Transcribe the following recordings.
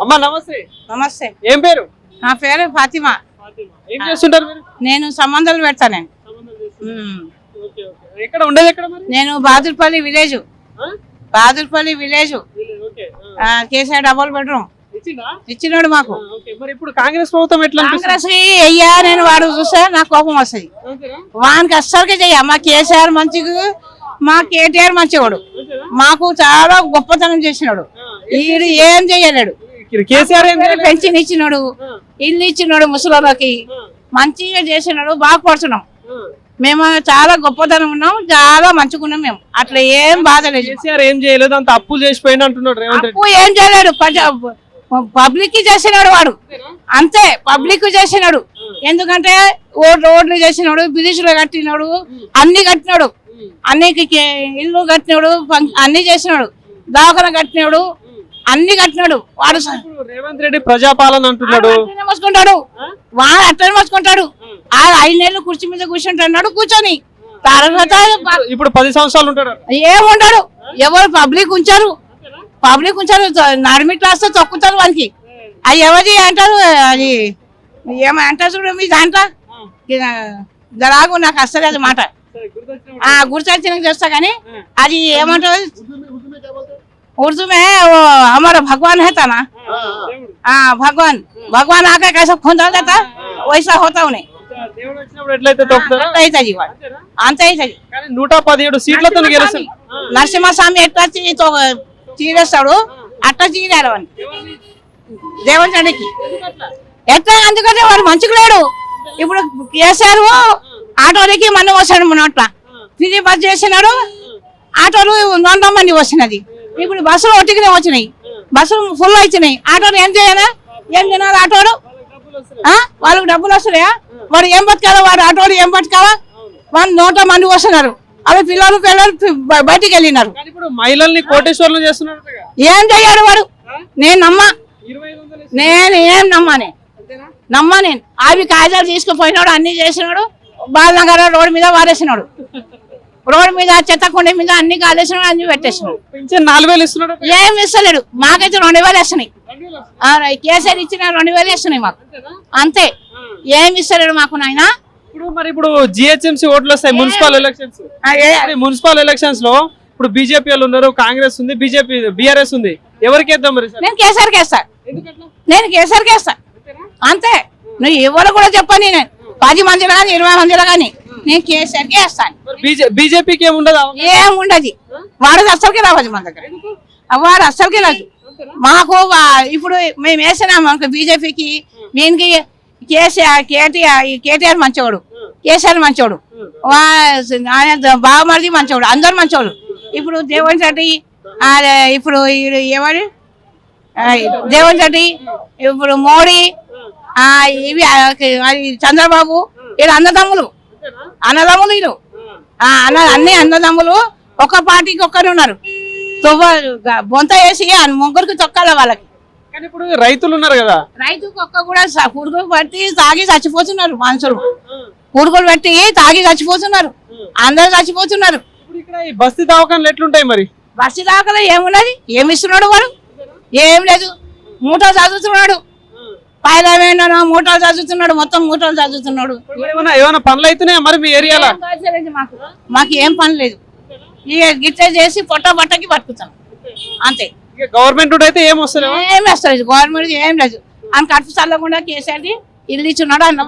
అమ్మా నమస్తే. నమస్తే. ఏం పేరు? నా పేరు ఫాతిమా. ఏం చేస్తుంటారు మీరు? నేను సంబంధాలు పెడతాను. ఎక్కడ ఉండేది ఎక్కడ మరి? నేను బాదుర్పల్లి విలేజ్. కేసీఆర్ డబుల్ బెడ్రూమ్ ఇచ్చినాడు మాకు. మరి ఇప్పుడు కాంగ్రెస్ ప్రభుత్వం ఎట్లా? కాంగ్రెస్ అయ్యా నేను వాడు చూస్తే నాకు కోపం వస్తుంది. వానికి అస్సలకే చెయ్య. మా కేసీఆర్ మంచిగా, మా కేటీఆర్ మంచివాడు, మాకు చాలా గొప్పతనం చేసినాడు. వీడు ఏం చెయ్యలేడు. కేసీఆర్ పెన్షన్ ఇచ్చినాడు, ఇల్లు ఇచ్చినాడు, ముసలికి మంచిగా చేసినాడు. బాగుపడుతున్నాం మేము, చాలా గొప్పతనం ఉన్నాం, చాలా మంచిగా ఉన్నాం మేము. అట్లా ఏం బాధ లేదు. కేసీఆర్ ఏం చేయలేదు, అంత అప్పులు చేసిపోయినా అంటున్నాడు రేవంత్ రెడ్డి. అప్పు ఏం చేయలేడు, పబ్లిక్ చేసినాడు వాడు. అంతే, పబ్లిక్ చేసినాడు. ఎందుకంటే రోడ్లు చేసినాడు, బ్రిడ్జ్లు కట్టినాడు, అన్ని కట్టినాడు, అన్ని ఇల్లు కట్టినాడు, అన్ని చేసినాడు, దవాఖాన కట్టినాడు, అన్ని కట్టినాడు. వాడు రేవంత్ రెడ్డి ప్రజాపాలన అంటున్నాడు. మోసుకుంటాడు వాడు, అట్లనే మోసుకుంటాడు. 5 నెలలు కుర్చీ మీద కూర్చుంటున్నాడు. కూర్చొని తర్వాత ఇప్పుడు 10 సంవత్సరాలు ఉంటాడు. ఏముంటాడు. ఎవరు పబ్లిక్ ఉంచారు, నడిమి క్లాస్ తో తొక్కుతారు వానికి. అది ఎవరి అంటారు, అది ఏమంటారు చూడు మీ దాంట్లో జరాగు. నాకు అస్సలు అది మాట గుర్తొచ్చిన చేస్తా కానీ అది ఏమంటారు, उर्दू में वो हमारा भगवान है था ना, भगवान आके कैसा खोदा देता वैसा होता उन्हें. అంతే 117 సీట్లతో నరసింహస్వామి ఎట్లా చీరేస్తాడు అట్లా చీరాడు అని రేవంత్ రెడ్డికి. ఎట్లా? ఎందుకంటే వాడు మంచిగా లేడు. ఇప్పుడు కేసీఆర్ ఆటోలకి మన్ను వస్తాడు, మన అట్లా ఫ్రీ బస్ చేసినాడు. ఆటోలు 100 మంది వస్తున్నది. ఇప్పుడు బస్సులు ఒట్టిగానే వచ్చినాయి, బస్సులు ఫుల్ వచ్చినాయి. ఆటోలు ఏం చేయాలి, ఏం తినాలి ఆటోలు? వాళ్ళకి డబ్బులు వస్తున్నాయా? వాడు ఏం బతకాలా? వాడు ఆటోలు ఏం బతకాలా? వాళ్ళు 100 మంది వస్తున్నారు. అవి పిల్లలు బయటికి వెళ్ళినారు. మహిళల్ని కోటేశ్వర్లు చేస్తున్నారు. ఏం చెయ్యాడు వాడు? నేను నమ్మా, నేను ఏం నమ్మా నేను. అవి కాగితాలు తీసుకుపోయినాడు, అన్ని చేసినాడు. బాలనగర్ రోడ్డు మీద వారేసినాడు, రోడ్డు మీద చెత్తకుండ మీద అన్ని కాలేసినాడు, అన్ని పెట్టేసినాడు. 4000 ఇస్తున్నాడు. ఏం ఇస్తలేడు. మాకైతే 2000 వేస్తున్నాయి. కేసీఆర్ ఇచ్చిన 2000 వేస్తున్నాయి మాకు. అంతే, ఏం ఇస్తలేడు మాకు నాయన. ఇప్పుడు జిహెచ్ఎంసీ ఓట్లు వస్తాయి, మున్సిపల్ ఎలక్షన్స్ లో. ఇప్పుడు బీజేపీ వాళ్ళు ఉన్నారు, కాంగ్రెస్ ఉంది, బీజేపీ బీఆర్ఎస్ ఉంది. ఎవరికి వేద్దాం మరి? నేను కేసీఆర్కి వేస్తా. అంతే, నువ్వు ఎవరు కూడా చెప్పని. నేను 10 మందిలో కానీ 20 మందిలో కానీ నేను కేసీఆర్కి వేస్తాను. బీజేపీకి ఏముండదు. వాడు అస్సలకి రావచ్చు మన దగ్గర. వాడు అస్సలకి రాదు మాకు. ఇప్పుడు మేము వేసినాం అనుకో బీజేపీకి, దీనికి కేటీఆర్ మంచోడు, కేసీఆర్ మంచోడు, బావమరిది మంచోడు, అందరు మంచోడు. ఇప్పుడు రేవంత్ రెడ్డి, ఇప్పుడు ఎవరు రేవంత్ రెడ్డి, ఇప్పుడు మోడీ, ఇవి చంద్రబాబు, వీళ్ళు అన్నదమ్ములు వీళ్ళు. అన్ని అన్నదమ్ములు ఒక పార్టీకి ఒక్కరు ఉన్నారు. బొంత వేసి ముగ్గురికి తొక్కాల వాళ్ళకి. కానీ ఇప్పుడు రైతులు ఉన్నారు కదా, రైతుకు ఒక్క కూడా పురుగులు పట్టి తాగి చచ్చిపోతున్నారు మనుషులు. పురుగులు పెట్టి తాగి చచ్చిపోతున్నారు, అందరు చచ్చిపోతున్నారు. బస్తీ దవాఖానాలు ఎట్లుంటాయి మరి? బస్తీ దవాఖానా ఏమున్నది? ఏమి ఇస్తున్నాడు వాడు? ఏం లేదు. మూటలు చదువుతున్నాడు, పైన మూటలు చదువుతున్నాడు, మొత్తం మూటలు చదువుతున్నాడు. ఏమైనా పనులు అవుతున్నాయా మరి మీ ఏరియాలో? మాకు ఏం పని లేదు. ఇక గిట్ట చేసి పొట్టకి బతుకుతాం అంతే. గవర్నమెంట్ అయితే ఏం వస్తుంది? ఏం వస్తుంది గవర్నమెంట్? ఏం లేదు. అని కడుపు చల్లకుండా కేసీఆర్ ఇల్లు ఇచ్చున్నాడు అన్న.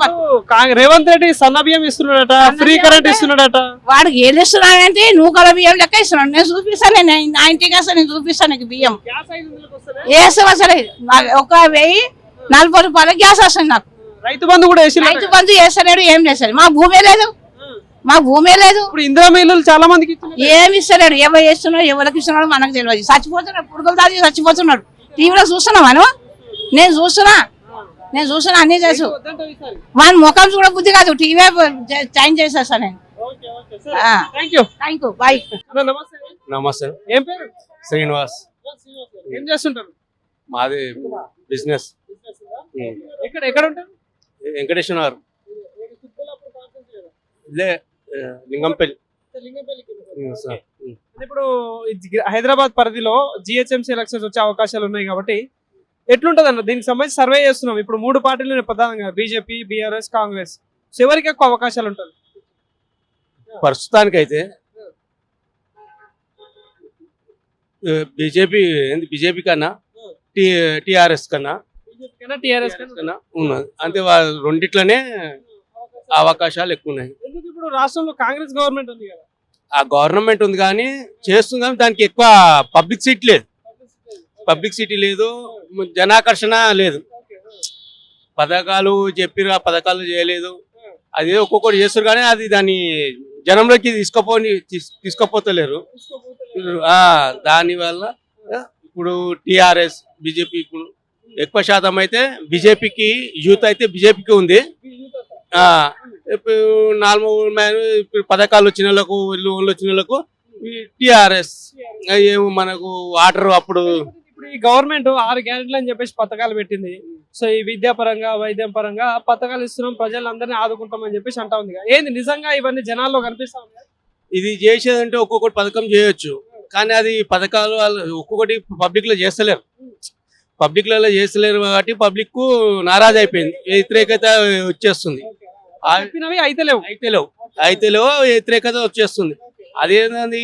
రేవంత్ రెడ్డి సన్న బియ్యం ఇస్తున్నాడట, ఫ్రీ కరెంట్ ఇస్తున్నాడట. వాడికి ఏది ఇస్తున్నాడంటే నూకల బియ్యం లెక్క ఇస్తున్నాడు. నేను చూపిస్తాను, నా ఇంటికి వస్తాను, నేను చూపిస్తాను నీకు బియ్యం. వేస్తాం అసలు 1040 రూపాయలు గ్యాస్ వస్తుంది నాకు. రైతు బంధు కూడా వేస్తలేడు, ఏం చేస్తాడు. మా భూమే లేదు. ఇందిరా ఇల్లు చాలా మందికి ఏమి ఇస్తలేడు. ఎవరు చేస్తున్నాడు, ఎవరికి ఇస్తున్నాడు మనకు తెలియదు. చచ్చిపోతున్నాడు, పురుగులు తాగి చచ్చిపోతున్నాడు. టీవీలో చూస్తున్నావా? నేను చూస్తున్నా అన్ని చేసు. వాని ముఖం చూడ బుద్ధి కాదు, టీవీ చేంజ్ చేసేస్తా నేను. బాయ్. నమస్తే. ఏం పేరు? శ్రీనివాస్. ఏం చేస్తుంటారు? మాది బిజినెస్. ఎక్కడ ఉంటారు? వెంకటేశ్వర నగర్, లింగంపల్లి. ఇప్పుడు హైదరాబాద్ పరిధిలో జిహెచ్ఎంసీ ఎలక్షన్స్ వచ్చే అవకాశాలు ఉన్నాయి కాబట్టి ఎట్లుంటది అన్న దీనికి సంబంధించి సర్వే చేస్తున్నాం. ఇప్పుడు 3 పార్టీలు ప్రధానంగా బీజేపీ, బీఆర్ఎస్, కాంగ్రెస్. సో ఎవరికి ఎక్కువ అవకాశాలు ఉంటుంది? ప్రస్తుతానికైతే బీజేపీ కన్నా టిఆర్ఎస్ కన్నా టీఆర్ఎస్ కన్నా ఉన్నది. అంటే రెండిట్లనే అవకాశాలు ఎక్కువ ఉన్నాయి. ఎందుకు ఇప్పుడు రాష్ట్రంలో కాంగ్రెస్ గవర్నమెంట్ ఉంది కదా? ఆ గవర్నమెంట్ ఉంది కానీ చేస్తుంది కానీ దానికి ఎక్కువ పబ్లిక్ సిటీ లేదు, జనాకర్షణ లేదు. పథకాలు చెప్పిరు, ఆ పథకాలు చేయలేదు. అది ఒక్కొక్కటి చేస్తారు కానీ అది దాన్ని జనంలోకి తీసుకపోతలేరు. దానివల్ల ఇప్పుడు టిఆర్ఎస్ బీజేపీ ఇప్పుడు ఎక్కువ శాతం అయితే బీజేపీకి యూత్ అయితే బీజేపీకి ఉంది. ఇప్పుడు ఇప్పుడు పథకాలు వచ్చిన వాళ్ళకు లోన్లు వచ్చిన వాళ్ళకు టిఆర్ఎస్ మనకు వాటర్ అప్పుడు ఇప్పుడు ఈ గవర్నమెంట్ 6 గ్యారెంటీలు అని చెప్పేసి పథకాలు పెట్టింది. సో ఈ విద్యాపరంగా వైద్యం పరంగా పథకాలు ఇస్తున్నాం, ప్రజలందరినీ ఆదుకుంటామని చెప్పేసి అంటా ఉంది. ఏంది నిజంగా ఇవన్నీ జనాల్లో కనిపిస్తా ఉంది? ఇది చేసేదంటే ఒక్కొక్కటి పథకం చేయొచ్చు కానీ అది పథకాలు ఒక్కొక్కటి పబ్లిక్ లో చేస్తలేరు. పబ్లిక్లలో చేస్తలేరు కాబట్టి పబ్లిక్ కు నారాజ్ అయిపోయింది, వ్యతిరేకత వచ్చేస్తుంది. చెప్పినవి అయితే లేవు, వ్యతిరేకత వచ్చేస్తుంది. అదేంటంది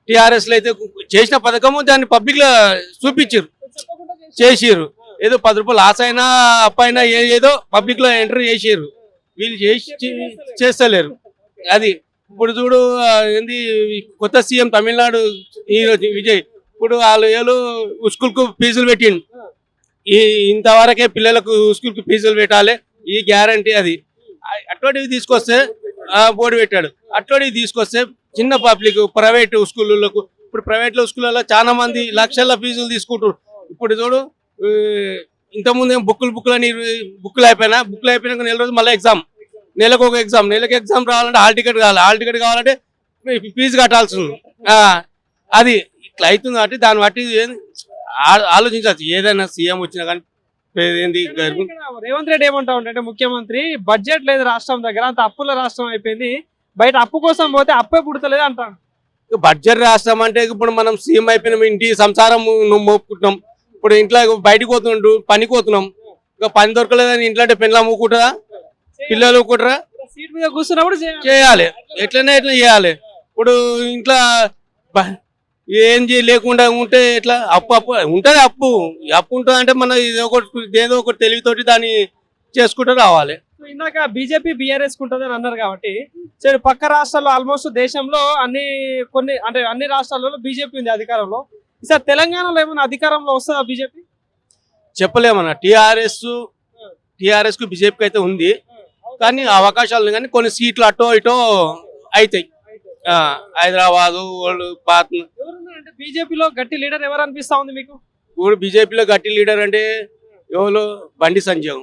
టిఆర్ఎస్ లో అయితే చేసిన పథకము దాన్ని పబ్లిక్ లో చూపించారు, చేసిర్రు. ఏదో 10 రూపాయలు లాస్ అయినా అప్పైనా ఏదో పబ్లిక్ లో ఎంటర్ చేసిర్రు. వీళ్ళు చేస్తలేరు. అది ఇప్పుడు చూడు ఏంది కొత్త సీఎం తమిళనాడు విజయ్ ఇప్పుడు వాళ్ళు స్కూల్ కు ఫీజులు పెట్టిండు. ఇంతవరకే పిల్లలకు స్కూల్ కు ఫీజులు పెట్టాలి, ఈ గ్యారంటీ. అది అటువంటివి తీసుకొస్తే బోర్డు పెట్టాడు. అటువంటివి తీసుకొస్తే చిన్న పబ్లిక్ ప్రైవేట్ స్కూళ్ళకు ఇప్పుడు ప్రైవేట్ స్కూళ్ళలో చాలా మంది లక్షల ఫీజులు తీసుకుంటారు. ఇప్పుడు చూడు ఇంతకుముందు బుక్కులు అయిపోయినాక నెల రోజు మళ్ళీ ఎగ్జామ్, నెలకు ఎగ్జామ్ రావాలంటే హాల్ టికెట్ కావాలంటే ఫీజు కట్టాల్సి ఉంది. అది ఇట్లా అవుతుంది కాబట్టి దాన్ని బట్టి ఆలోచించవచ్చు. ఏదైనా సీఎం వచ్చినా కానీ రేవంత్ రెడ్డి ఏమంటా ఉంటే ముఖ్యమంత్రి బడ్జెట్ లేదు రాష్ట్రం దగ్గర, అంత అప్పుల రాష్ట్రం అయిపోయింది, బయట అప్పు కోసం పోతే అప్పే పుడతలేదు అంటాను. బడ్జెట్ రాష్ట్రం అంటే ఇప్పుడు మనం సీఎం అయిపోయినాం, ఇంటి సంసారం మోపుకుంటున్నాం. ఇప్పుడు ఇంట్లో బయటకు పోతుండు పనికి పోతున్నాం, ఇంకా పని దొరకలేదని ఇంట్లో అంటే పెళ్ళ మూకుంటారా, పిల్లలు ఊకుంటారా? సీట్ మీద కూర్చున్నప్పుడు చేయాలి, ఎట్లా చేయాలి. ఇప్పుడు ఇంట్లో ఏం లేకుండా ఉంటే ఎట్లా? అప్పు ఉంటది. అప్పు ఉంటుంది అంటే మనం ఏదో ఒకటి తెలివితోటి దాన్ని చేసుకుంటూ రావాలి. ఇందాక బీజేపీ బీఆర్ఎస్ ఉంటుందని అన్నారు కాబట్టి పక్క రాష్ట్రాల్లో ఆల్మోస్ట్ దేశంలో అన్ని రాష్ట్రాల్లో బీజేపీ ఉంది అధికారంలో. ఈసారి తెలంగాణలో ఏమైనా అధికారంలో వస్తుందా బీజేపీ? చెప్పలేమన్నా. టిఆర్ఎస్ కు బీజేపీకి అయితే ఉంది కానీ అవకాశాలు కానీ కొన్ని సీట్లు అటో ఇటో అవుతాయి. హైదరాబాదు బీజేపీలో గట్టి లీడర్ ఎవరు అనిపిస్తా ఉంది మీకు? ఇప్పుడు బీజేపీలో గట్టి లీడర్ అంటే ఎవరు? బండి సంజయ్.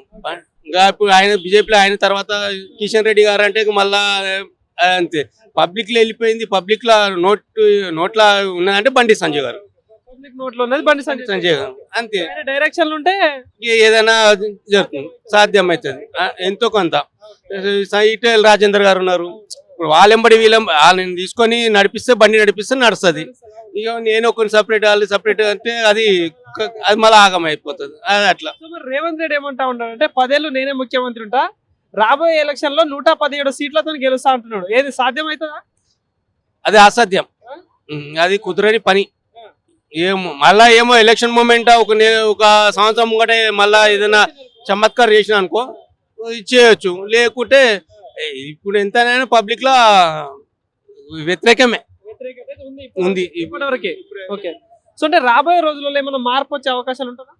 ఇంకా ఇప్పుడు ఆయన బీజేపీలో ఆయన తర్వాత కిషన్ రెడ్డి గారు అంటే మళ్ళా అంతే పబ్లిక్ లో వెళ్ళిపోయింది. పబ్లిక్ లో నోట్ల ఉన్నదంటే బండి సంజయ్ గారు, పబ్లిక్ నోట్లో ఉన్నది బండి సంజయ్ గారు. అంతే డైరెక్షన్ ఉంటే ఏదైనా జరుగుతుంది, సాధ్యం అవుతుంది ఎంతో కొంత. ఈటెల రాజేందర్ గారు ఉన్నారు, ఇప్పుడు వాళ్ళెంబడి వాళ్ళని తీసుకొని బండి నడిపిస్తే నడుస్తుంది. ఇక నేను కొన్ని సపరేట్ అంటే అది మళ్ళీ ఆగం అయిపోతుంది. అది అట్లా. రేవంత్ రెడ్డి ఏమంటా ఉంటాడంటే 10 ఏళ్ళు నేనే ముఖ్యమంత్రి ఉంటా, రాబోయే ఎలక్షన్ లో 117 సీట్లతో గెలుస్తా అంటున్నాడు. ఏది సాధ్యం అవుతుందా? అది అసాధ్యం, అది కుదరని పని. మళ్ళా ఎలక్షన్ మూమెంట్ ఒక సంవత్సరం ముంగట మళ్ళా ఏదైనా చమత్కారం చేసిన అనుకో చేయొచ్చు. లేకుంటే ఇప్పుడు ఎంతైనా పబ్లిక్ లో వ్యతిరేకమే ఉంది ఇప్పటివరకే. ఓకే, సో అంటే రాబోయే రోజుల్లో ఏమైనా మార్పు వచ్చే అవకాశాలు ఉంటుందా?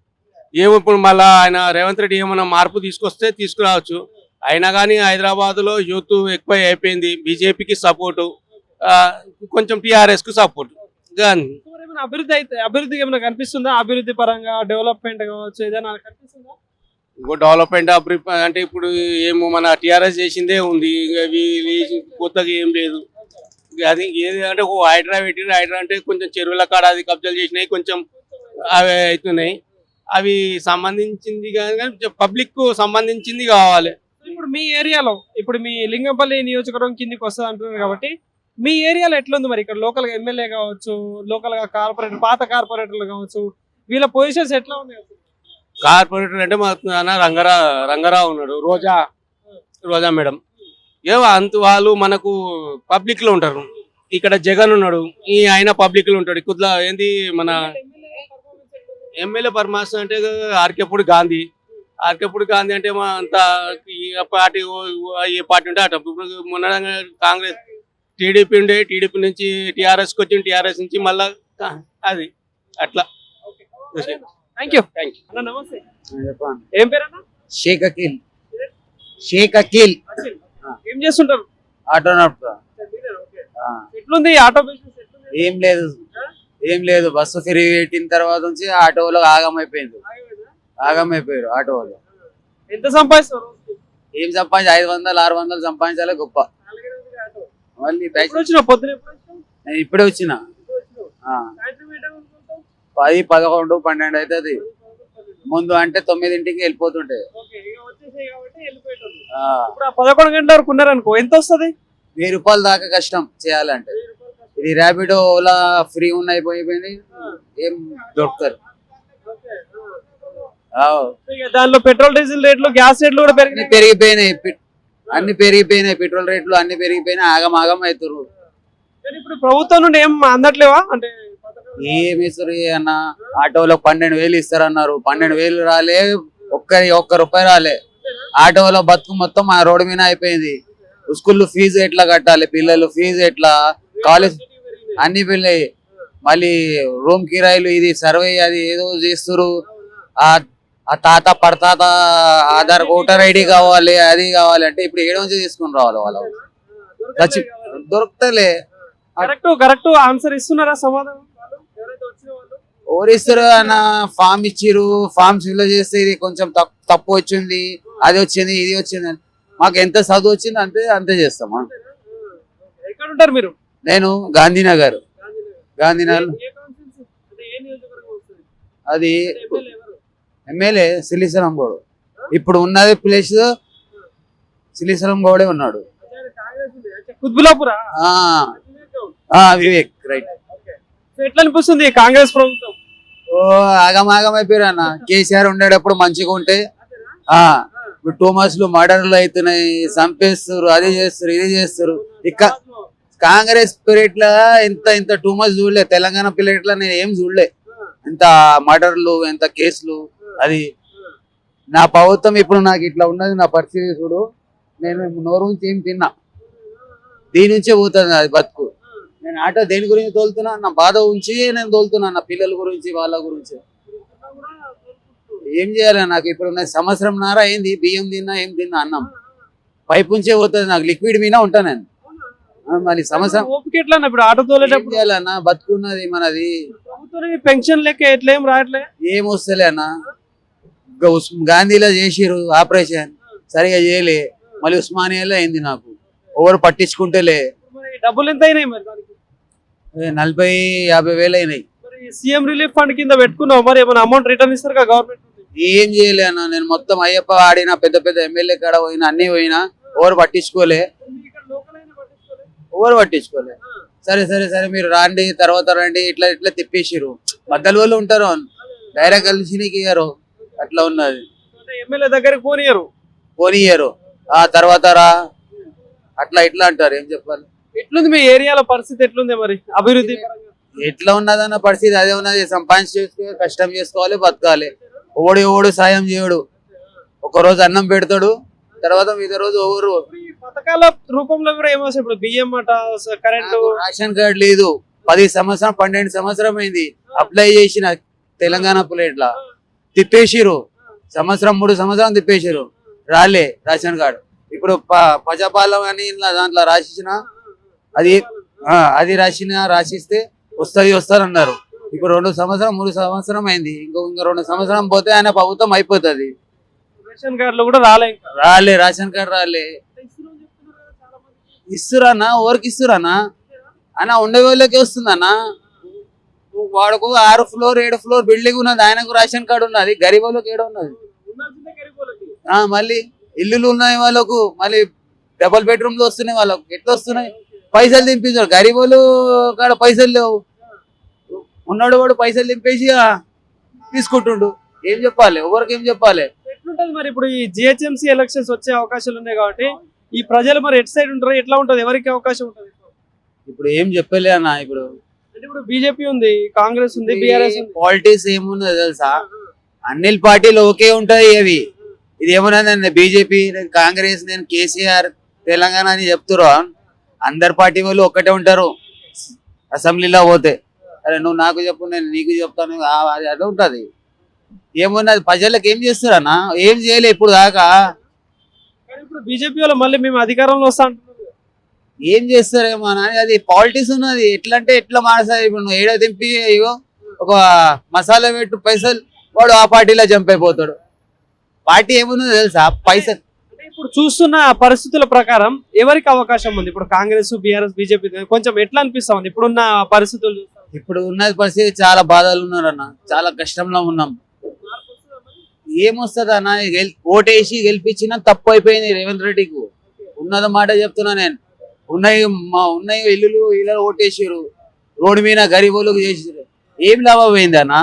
ఇప్పుడు మళ్ళా ఆయన రేవంత్ రెడ్డి ఏమైనా మార్పు తీసుకురావచ్చు. అయినా కానీ హైదరాబాద్ లో యూత్ ఎక్కువ అయిపోయింది, బీజేపీకి సపోర్టు, కొంచెం టిఆర్ఎస్ కు సపోర్ట్. అభివృద్ధి ఏమైనా కనిపిస్తుందా? అభివృద్ధి పరంగా డెవలప్మెంట్ కావచ్చు, ఏదైనా కనిపిస్తుందా? డెవలప్మెంట్ అంటే ఇప్పుడు ఏమో మన టిఆర్ఎస్ చేసిందే ఉంది, కొత్తగా ఏం లేదు. అది ఏది అంటే ఒక హైడ్రా పెట్టిన హైడ్రా అంటే కొంచెం చెరువుల కాడ అది కబ్జాలు చేసినాయి, కొంచెం అవి అవుతున్నాయి. అవి సంబంధించింది కానీ పబ్లిక్ కు సంబంధించింది కావాలి. ఇప్పుడు మీ ఏరియాలో ఇప్పుడు మీ లింగంపల్లి నియోజకవర్గం కిందికి వస్తుంది అంటున్నారు కాబట్టి మీ ఏరియాలో ఎట్లుంది మరి? ఇక్కడ లోకల్ గా ఎమ్మెల్యే కావచ్చు, లోకల్ గా పాత కార్పొరేటర్లు కావచ్చు, వీళ్ళ పొజిషన్స్ ఎట్లా ఉన్నాయి? కార్పొరేటర్ అంటే మా నాన్న రంగారావు ఉన్నాడు, రోజా మేడం. ఏవో అంత వాళ్ళు మనకు పబ్లిక్ లో ఉంటారు. ఇక్కడ జగన్ ఉన్నాడు, ఆయన పబ్లిక్ లో ఉంటాడు. కుద్లా ఏంది మన ఎమ్మెల్యే పర్మాస్ అంటే ఆర్కేపూడి గాంధీ అంటే మా అంత పార్టీ ఏ పార్టీ ఉంటే అటు. ఇప్పుడు మొన్న కాంగ్రెస్ టీడీపీ ఉండే, టీడీపీ నుంచి టీఆర్ఎస్కి వచ్చింది, టీఆర్ఎస్ నుంచి మళ్ళా అది అట్లా. Thank you. అన్న నమస్తే, ఏం పేరు అన్న? షేక్ అఖిల్. షేక్ అఖిల్ ఏం చేస్తుంటారు? ఆటో నడుపుతా. ఎట్లుంది ఆటో బిజినెస్? ఏం లేదు బస్సు ఫ్రీ పెట్టిన తర్వాత నుంచి ఆటోలో ఆగమైపోయారు ఆటో వాళ్ళు. ఎంత సంపాదిస్తారు? ఏం సంపాదించి 500-600 సంపాదించాలి గొప్ప. మళ్ళీ వచ్చిన పొద్దున నేను ఇప్పుడే వచ్చిన 10, 11, 12 అవుతుంది. ముందు అంటే 9ంటికి వెళ్ళిపోతుంటే 11 గంటల వరకు ఉన్నారనుకో ఎంత వస్తుంది? 1000 రూపాయల దాకా కష్టం చేయాలంటే. ఇది ర్యాపిడో, ఓలా ఫ్రీ అయిపోయింది, ఏం దొరుకుతారు. దానిలో పెట్రోల్ డీజిల్ రేట్లు, గ్యాస్ రేట్లు కూడా పెరిగిపోయినాయి. అన్ని పెరిగిపోయినాయి, పెట్రోల్ రేట్లు అన్ని పెరిగిపోయినాయి. ఆగం అవుతారు. ఇప్పుడు ప్రభుత్వం నుండి ఏం అందట్లేవా? అంటే ఏమి ఇస్తారు అన్న? ఆటోలో 12,000 ఇస్తారన్నారు, 12,000 రాలే, ఒక్క రూపాయి రాలే. ఆటోలో బతుకు మొత్తం ఆ రోడ్డు మీద అయిపోయింది. స్కూల్ ఫీజు ఎట్లా కట్టాలి, పిల్లలు ఫీజు ఎట్లా, కాలేజ్ అన్ని పిల్లయి. మళ్ళీ రూమ్ కిరాయిలు, ఇది సర్వే, అది ఏదో చేస్తారు. ఆ తాత పడతాత ఆధార్, ఓటర్ ఐడి కావాలి, అది కావాలి అంటే ఇప్పుడు ఏడో నుంచి తీసుకుని రావాలి. వాళ్ళు దొరుకుతలే. కరెక్ట్ ఆన్సర్ ఇస్తున్నారా? సమాధానం ఎవరు ఇస్తారు అన్న? ఫామ్ ఇచ్చిరు, ఫామ్ ఫిల్ చేస్తే ఇది కొంచెం తప్పు వచ్చింది, అది వచ్చింది, ఇది వచ్చింది అని. మాకు ఎంత చదువు వచ్చింది అంతే చేస్తామా. ఎక్కడ ఉంటారు మీరు? నేను గాంధీనగర్. అది ఎమ్మెల్యే సిలిసలం గౌడ్. ఇప్పుడు ఉన్నది ప్లేస్ సిలిసలం గౌడే ఉన్నాడు. వివేక్ రైట్. ఎట్లా అనిపిస్తుంది కాంగ్రెస్ ప్రభుత్వం? ఆగమైపోయారు అన్న. కేసీఆర్ ఉండేటప్పుడు మంచిగా ఉంటే ఇప్పుడు 2 months మర్డర్లు అవుతున్నాయి, చంపేస్తారు, అది చేస్తారు, ఇది చేస్తారు. ఇక కాంగ్రెస్ పీరియడ్ లా ఇంత 2 months చూడలే. తెలంగాణ పీరియడ్ లా నేను ఏం చూడలే. ఎంత మర్డర్లు, ఎంత కేసులు. అది నా ప్రభుత్వం ఇప్పుడు నాకు ఇట్లా ఉన్నది నా పరిస్థితి చూడు. నేను నోరు నుంచి ఏం తిన్నా, దీని నుంచే పోతుంది అది బతుకు. నేను ఆటో దేని గురించి తోలుతున్నా? నా బాధ ఉంచి నేను తోలుతున్నా, నా పిల్లల గురించి, వాళ్ళ గురించి. ఏం చేయాలి? నాకు ఇప్పుడు సంవత్సరం నారా అయింది, బియ్యం తిన్నా, ఏం తిన్నా, అన్నం పైపు ఉంచే పోతుంది. నాకు లిక్విడ్ మీద ఉంటా నేను. మళ్ళీ సంవత్సరం ఇప్పుడు ఆటో తోలేటప్పుడు చేయాలన్నా? బతుకున్నది మనది. పెన్షన్ లెక్క ఎట్లా ఏం రావట్లే, ఏం వస్తలే అన్న. గాంధీలో చేసిరు ఆపరేషన్, సరిగా చేయలే. మళ్ళీ ఉస్మానియాలో అయింది. నాకు ఎవరు పట్టించుకుంటేలే. డబ్బులు ఎంత అయినాయి మరి? 40-50 వేలు అయినాయి. సీఎం రిలీఫ్ ఫండ్ కింద పెట్టుకున్నావు, మరి ఏమైనా అమౌంట్ రిటర్న్ ఇస్తారు గవర్నమెంట్? ఏం చేయలే అన్న. నేను మొత్తం అయ్యప్ప ఆడినా, పెద్ద ఎమ్మెల్యే కాడ పోయినా, అన్ని పోయినా, ఎవరు పట్టించుకోలే. సరే మీరు రాండి, తర్వాత రండి, ఇట్లా తిప్పేసిరు. మధ్యలో వాళ్ళు ఉంటారు, డైరెక్ట్ కలిసి నీకు ఇయ్యరు. అట్లా ఉన్నది. ఎమ్మెల్యే దగ్గరికి పోనీయరు. ఆ తర్వాత రా, అట్లా ఇట్లా అంటారు. ఏం చెప్పాలి? ఎట్లుంది మీ ఏరియాలో పరిస్థితి? ఎట్లుంది మరి అభివృద్ధి? ఎట్లా ఉన్నదన్న పరిస్థితి అదే ఉన్నది. సంపాదించుకో, కష్టం చేసుకోవాలి, బతకాలి. ఓడు సాయం చేయడు. ఒక రోజు అన్నం పెడతాడు, తర్వాత మీద రోజు ఎవరు. పథకాల రూపంలో కూడా ఏమో ఇప్పుడు బియ్యం అట, కరెంటు, రేషన్ కార్డు లేదు. 10 సంవత్సరం 12 సంవత్సరం అయింది అప్లై చేసిన తెలంగాణ ప్లేట్ల. తిప్పేసిరు. 3 సంవత్సరం తిప్పేసిరు, రాలే రేషన్ కార్డు. ఇప్పుడు ప్రజాపాలన అని దాంట్లో రాసిచ్చిన, అది రాసిస్తే వస్తారన్నారు. ఇప్పుడు 2 సంవత్సరం 3 సంవత్సరం అయింది. ఇంకో 2 సంవత్సరం పోతే ఆయన ప్రభుత్వం అయిపోతుంది. రేషన్ కార్డులు కూడా రాలే రేషన్ కార్డు రాలే. ఇస్తురన్నా? ఎవరికి ఇస్తురన్నా అన్న? ఉండే వాళ్ళకి వస్తుందన్న. వాడుకు 6 floor 7 floor బిల్డింగ్ ఉన్నది, ఆయనకు రేషన్ కార్డు ఉన్నది. గరీబ్ వాళ్ళకి ఏడ ఉన్నది? మళ్ళీ ఇల్లులు ఉన్నాయి వాళ్ళకు, మళ్ళీ డబుల్ బెడ్రూమ్లు వస్తున్నాయి వాళ్ళకు. ఎట్లా వస్తున్నాయి? పైసలు దింపించారు. గరీబ్ వాళ్ళు కాడ పైసలు లేవు. ఉన్నాడు వాడు పైసలు దింపేసి తీసుకుంటుండు. ఏం చెప్పాలి, ఎవరికి ఏం చెప్పాలి? ఎట్లుంటది మరి ఇప్పుడు ఈ జిహెచ్ఎంసీ ఎలక్షన్స్ వచ్చే అవకాశాలు ఉన్నాయి కాబట్టి ఈ ప్రజలు మరి ఎటు సైడ్ ఉంటారు, ఎట్లా ఉంటది, ఎవరికి అవకాశం ఉంటది? ఇప్పుడు ఏం చెప్పలే అన్న. ఇప్పుడు అంటే ఇప్పుడు బీజేపీ ఉంది, కాంగ్రెస్ ఉంది, బీఆర్ఎస్ ఉంది. పాలిటిక్స్ ఏముందో తెలుసా, అన్ని పార్టీలు ఓకే ఉంటాయి. అవి ఇది ఏమన్నా నేను బీజేపీ, నేను కాంగ్రెస్, నేను కేసీఆర్, తెలంగాణ అని చెప్తురా. అందరు పార్టీ వాళ్ళు ఒక్కటే ఉంటారు అసెంబ్లీలో పోతే. అరే నువ్వు నాకు చెప్పు, నేను నీకు చెప్తాను, అది అదే ఉంటది. ఏమన్నా ప్రజలకు ఏం చేస్తారన్నా, ఏం చేయలే ఇప్పుడు దాకా. కానీ ఇప్పుడు బీజేపీ వాళ్ళు మళ్ళీ మేము అధికారంలో వస్తా అంటున్నారు. ఏం చేస్తారేమో అని అది పాలిటిక్స్ ఉన్నది. ఎట్లా అంటే ఎట్లా మానేస్తారు. ఇప్పుడు నువ్వు ఏడో తెంపి ఇగో ఒక మసాలా పెట్టు పైసలు, వాడు ఆ పార్టీలో జంప్ అయిపోతాడు. పార్టీ ఏమున్నదో తెలుసా, పైసలు. అంటే ఇప్పుడు చూస్తున్న పరిస్థితుల ప్రకారం ఎవరికి అవకాశం ఉంది? ఇప్పుడు కాంగ్రెస్, బీఆర్ఎస్, బీజేపీ కొంచెం ఎట్లా అనిపిస్తా ఉంది ఇప్పుడున్న పరిస్థితులు చూస్తా ఉంటే? ఇప్పుడు ఉన్న పరిస్థితి చాలా బాధలు ఉన్నారన్న, చాలా కష్టంలో ఉన్నాం. ఏమొస్తుంది అన్న, ఓటేసి గెలిపించినా తప్పు అయిపోయింది రేవంత్ రెడ్డికి. ఉన్నది మాట చెప్తున్నా నేను. ఉన్నాయి ఇల్లు ఓటేసారు, రోడ్డు మీద గరీబులకు చేసారు. ఏం లాభం అయింది అన్న?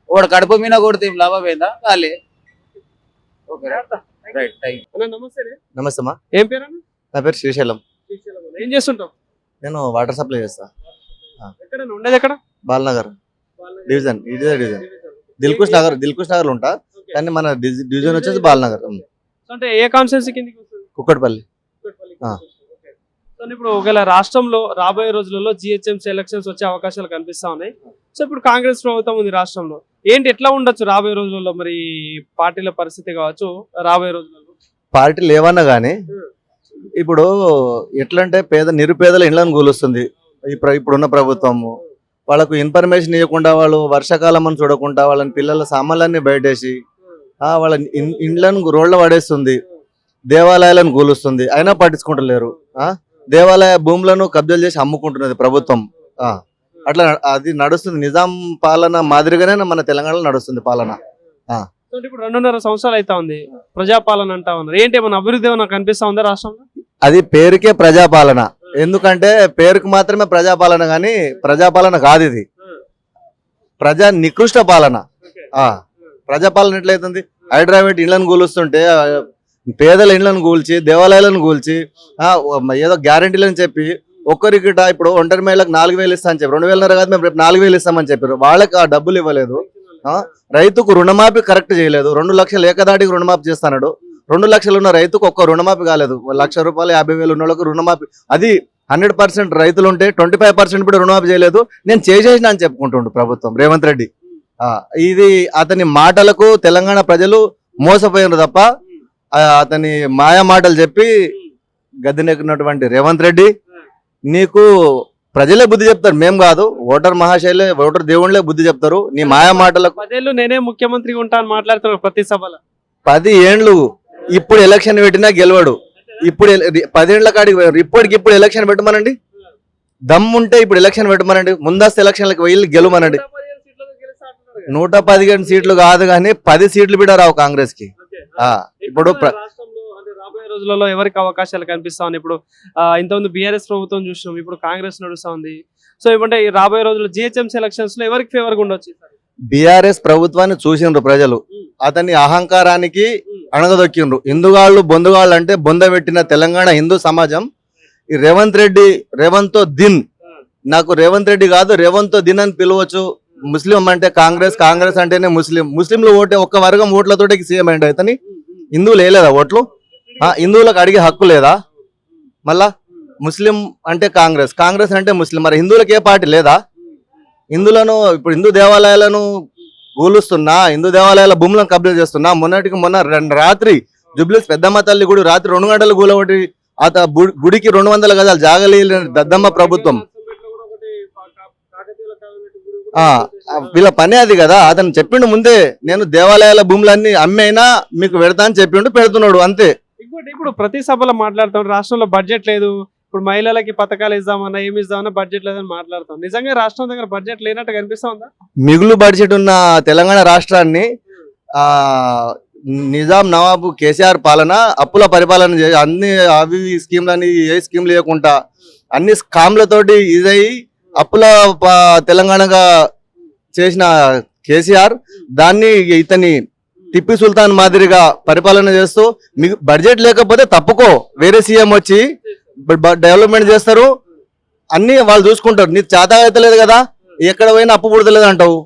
వాడు కడుపు మీద కొడితే ఏం లాభం అయిందా? కాలే. Okay right, thank you. అన్న నమస్తే. నమస్తే అమ్మా, ఏం పేరు అన్న? నా పేరు శ్రీశైలం. ఏం చేస్తుంటాం? నేను వాటర్ సప్లై చేస్తా. ఎక్కడ ఉండేది? ఎక్కడ? బాలనగర్ డివిజన్, ఇదే డివిజన్. దిల్కుష్ నగర్ ఉంటా, కానీ మన డివిజన్ వచ్చేసి బాలనగర్. అంటే ఏ కాన్స్టిట్యూన్సీ కిందకి వస్తుంది? కుక్కట్పల్లి. సో ఇప్పుడు ఒకవేళ రాష్ట్రంలో రాబోయే రోజులలో జిహెచ్ఎంసీ ఎలక్షన్స్ వచ్చే అవకాశాలు కనిపిస్తా ఉన్నాయి. సో ఇప్పుడు కాంగ్రెస్ ప్రభుత్వం ఉంది రాష్ట్రంలో, ఏంటి ఎట్లా ఉండొచ్చు రాబోయే రోజులలో? మరి పార్టీల పరిస్థితి కావచ్చు రాబోయే రోజులలో. పార్టీ లేవన్నా కానీ ఇప్పుడు ఎట్లంటే నిరుపేదల ఇళ్లను కూలుస్తుంది ఇప్పుడున్న ప్రభుత్వము. వాళ్ళకు ఇన్ఫర్మేషన్ ఇవ్వకుండా, వాళ్ళు వర్షాకాలం అని చూడకుండా వాళ్ళని పిల్లల సామాన్లన్నీ బయటేసి వాళ్ళ ఇండ్లను రోడ్ల పడేస్తుంది, దేవాలయాలను కూలుస్తుంది, అయినా పట్టించుకుంటలేరు. దేవాలయ భూములను కబ్జాలు చేసి అమ్ముకుంటున్నది ప్రభుత్వం. అట్లా అది నడుస్తుంది. నిజాం పాలన మాదిరిగానే మన తెలంగాణలో నడుస్తుంది పాలన. ఇప్పుడు 2.5 సంవత్సరాలు అయితే ఉంది ప్రజాపాలన అంటా ఉన్నారు. ఏంటి ఏమన్నా అభివృద్ధి ఏమన్నా కనిపిస్తా ఉందా రాష్ట్రంలో? అది పేరుకే ప్రజాపాలన. ఎందుకంటే పేరుకు మాత్రమే ప్రజాపాలన, కానీ ప్రజాపాలన కాదు ఇది. ప్రజా నికృష్ట పాలన. ప్రజాపాలన ఎట్లయితుంది? హైదరాబాద్ ఇళ్లను కూలుస్తుంటే, పేదల ఇళ్లను కూల్చి, దేవాలయాలను కూల్చి, ఏదో గ్యారంటీలని చెప్పి ఒక్కరికి ఇప్పుడు ఒంటరి మహిళలకు 4,000 ఇస్తా అని చెప్పి, 2,500 కాదు మేము రేపు 4,000 ఇస్తామని చెప్పారు. వాళ్ళకి ఆ డబ్బులు ఇవ్వలేదు. రైతుకు రుణమాఫీ కరెక్ట్ చేయలేదు. 2 లక్షలు ఏకదాటికి రుణమాఫీ చేస్తున్నాడు. 2 లక్షలు ఉన్న రైతుకు ఒక్క రుణమాఫీ కాలేదు. 1,00,000 రూపాయలు 50,000 ఉన్న వాళ్ళకి రుణమాఫీ. అది 100% రైతులు ఉంటే 25% కూడా రుణమాఫీ చేయలేదు. నేను చేసేసిన అని చెప్పుకుంటుండు ప్రభుత్వం రేవంత్ రెడ్డి. ఇది అతని మాటలకు తెలంగాణ ప్రజలు మోసపోయినారు తప్ప అతని మాయా మాటలు చెప్పి గద్దెనెక్కినటువంటి రేవంత్ రెడ్డి, నీకు ప్రజలే బుద్ధి చెప్తారు, మేం కాదు. ఓటర్ దేవుళ్ళే బుద్ధి చెప్తారు. నీ మాయా మాటలకు 10 ఏళ్ళు నేనే ముఖ్యమంత్రి ఉంటా అని మాట్లాడుతున్నారు ప్రతి సభలో. 10 ఏండ్లు ఇప్పుడు ఎలక్షన్ పెట్టినా గెలవడు. ఇప్పుడు 10 ఏళ్ల కాడికి పోయారు. ఇప్పుడు ఎలక్షన్ పెట్టమనండి, దమ్ముంటే ఇప్పుడు ఎలక్షన్ పెట్టమనండి. ముందస్తు ఎలక్షన్లకు వెళ్ళి గెలవమనండి. 115 సీట్లు కాదు కానీ 10 సీట్లు కూడా రావు కాంగ్రెస్ కి. ఇప్పుడు రాబోయే రోజులలో ఎవరికి అవకాశాలు కనిపిస్తా ఉన్నాయి? ఇప్పుడు ఇంతకుముందు బీఆర్ఎస్ ప్రభుత్వం చూసినాం, ఇప్పుడు కాంగ్రెస్ నడుస్తా ఉంది. సో ఇవ్వంటే రాబోయే రోజుల్లో జిహెచ్ఎంసీ ఎలక్షన్స్ లో ఎవరికి ఫేవర్ గా ఉండొచ్చు? బీఆర్ఎస్ ప్రభుత్వాన్ని చూసిండ్రు ప్రజలు, అతని అహంకారానికి అణగదొక్కిండ్రు. హిందుగాళ్ళు బొందుగాళ్ళు అంటే బొందబెట్టిన తెలంగాణ హిందూ సమాజం ఈ రేవంత్ దిన్, నాకు రేవంత్ రెడ్డి కాదు రేవంత్ దిన్ అని పిలవచ్చు. ముస్లిం అంటే కాంగ్రెస్ అంటేనే ముస్లింలు ఓటే ఒక్క వర్గం ఓట్లతోటి సీఎం అయ్యిండు. అతని హిందువులు వేయలేదా ఓట్లు? హిందువులకు అడిగే హక్కు లేదా? మళ్ళా ముస్లిం అంటే కాంగ్రెస్ అంటే ముస్లిం, మరి హిందువులకు ఏ పార్టీ లేదా? హిందువులను ఇప్పుడు హిందూ దేవాలయాలను కూలుస్తున్నా, హిందూ దేవాలయాల భూములను కబ్జా చేస్తున్నా. మొన్న రాత్రి జుబ్లీస్ పెద్దమ్మ తల్లి గుడి రాత్రి 2 గంటలు కూలగొట్టి గుడికి 200 గజాలు జాగలేని దద్దమ్మ ప్రభుత్వం. వీళ్ళ పని అది కదా. అతను చెప్పిండు ముందే, నేను దేవాలయాల భూములన్నీ అమ్మైనా మీకు పెడతా అని చెప్పిండు, పెడుతున్నాడు అంతే. ఇప్పుడు ప్రతి సభలో మాట్లాడుతాం రాష్ట్రంలో బడ్జెట్ లేదు, ఇప్పుడు మహిళలకి పథకాలు ఇద్దామన్నా ఏమి ఇద్దామన్నా బడ్జెట్ లేదని మాట్లాడతాం. నిజంగా రాష్ట్రం దగ్గర బడ్జెట్ లేనట్టు కనిపిస్తా ఉందా? మిగులు బడ్జెట్ ఉన్న తెలంగాణ రాష్ట్రాన్ని నిజాం నవాబు కేసీఆర్ పాలన అప్పుల పరిపాలన చేసి అన్ని అవి స్కీమ్లని ఏ స్కీమ్ లేకుండా అన్ని స్కామ్లతోటి ఇదై అప్పుల తెలంగాణగా చేసిన కేసీఆర్ దాన్ని ఇతని టిప్పు సుల్తాన్ మాదిరిగా పరిపాలన చేస్తూ మీకు బడ్జెట్ లేకపోతే తప్పుకో, వేరే సీఎం వచ్చి డెవలప్మెంట్ చేస్తారు, అన్ని వాళ్ళు చూసుకుంటారు. నీకు చేత అవుతలేదు కదా, ఎక్కడ పోయినా అప్పు పుడతలేదు అంటావు.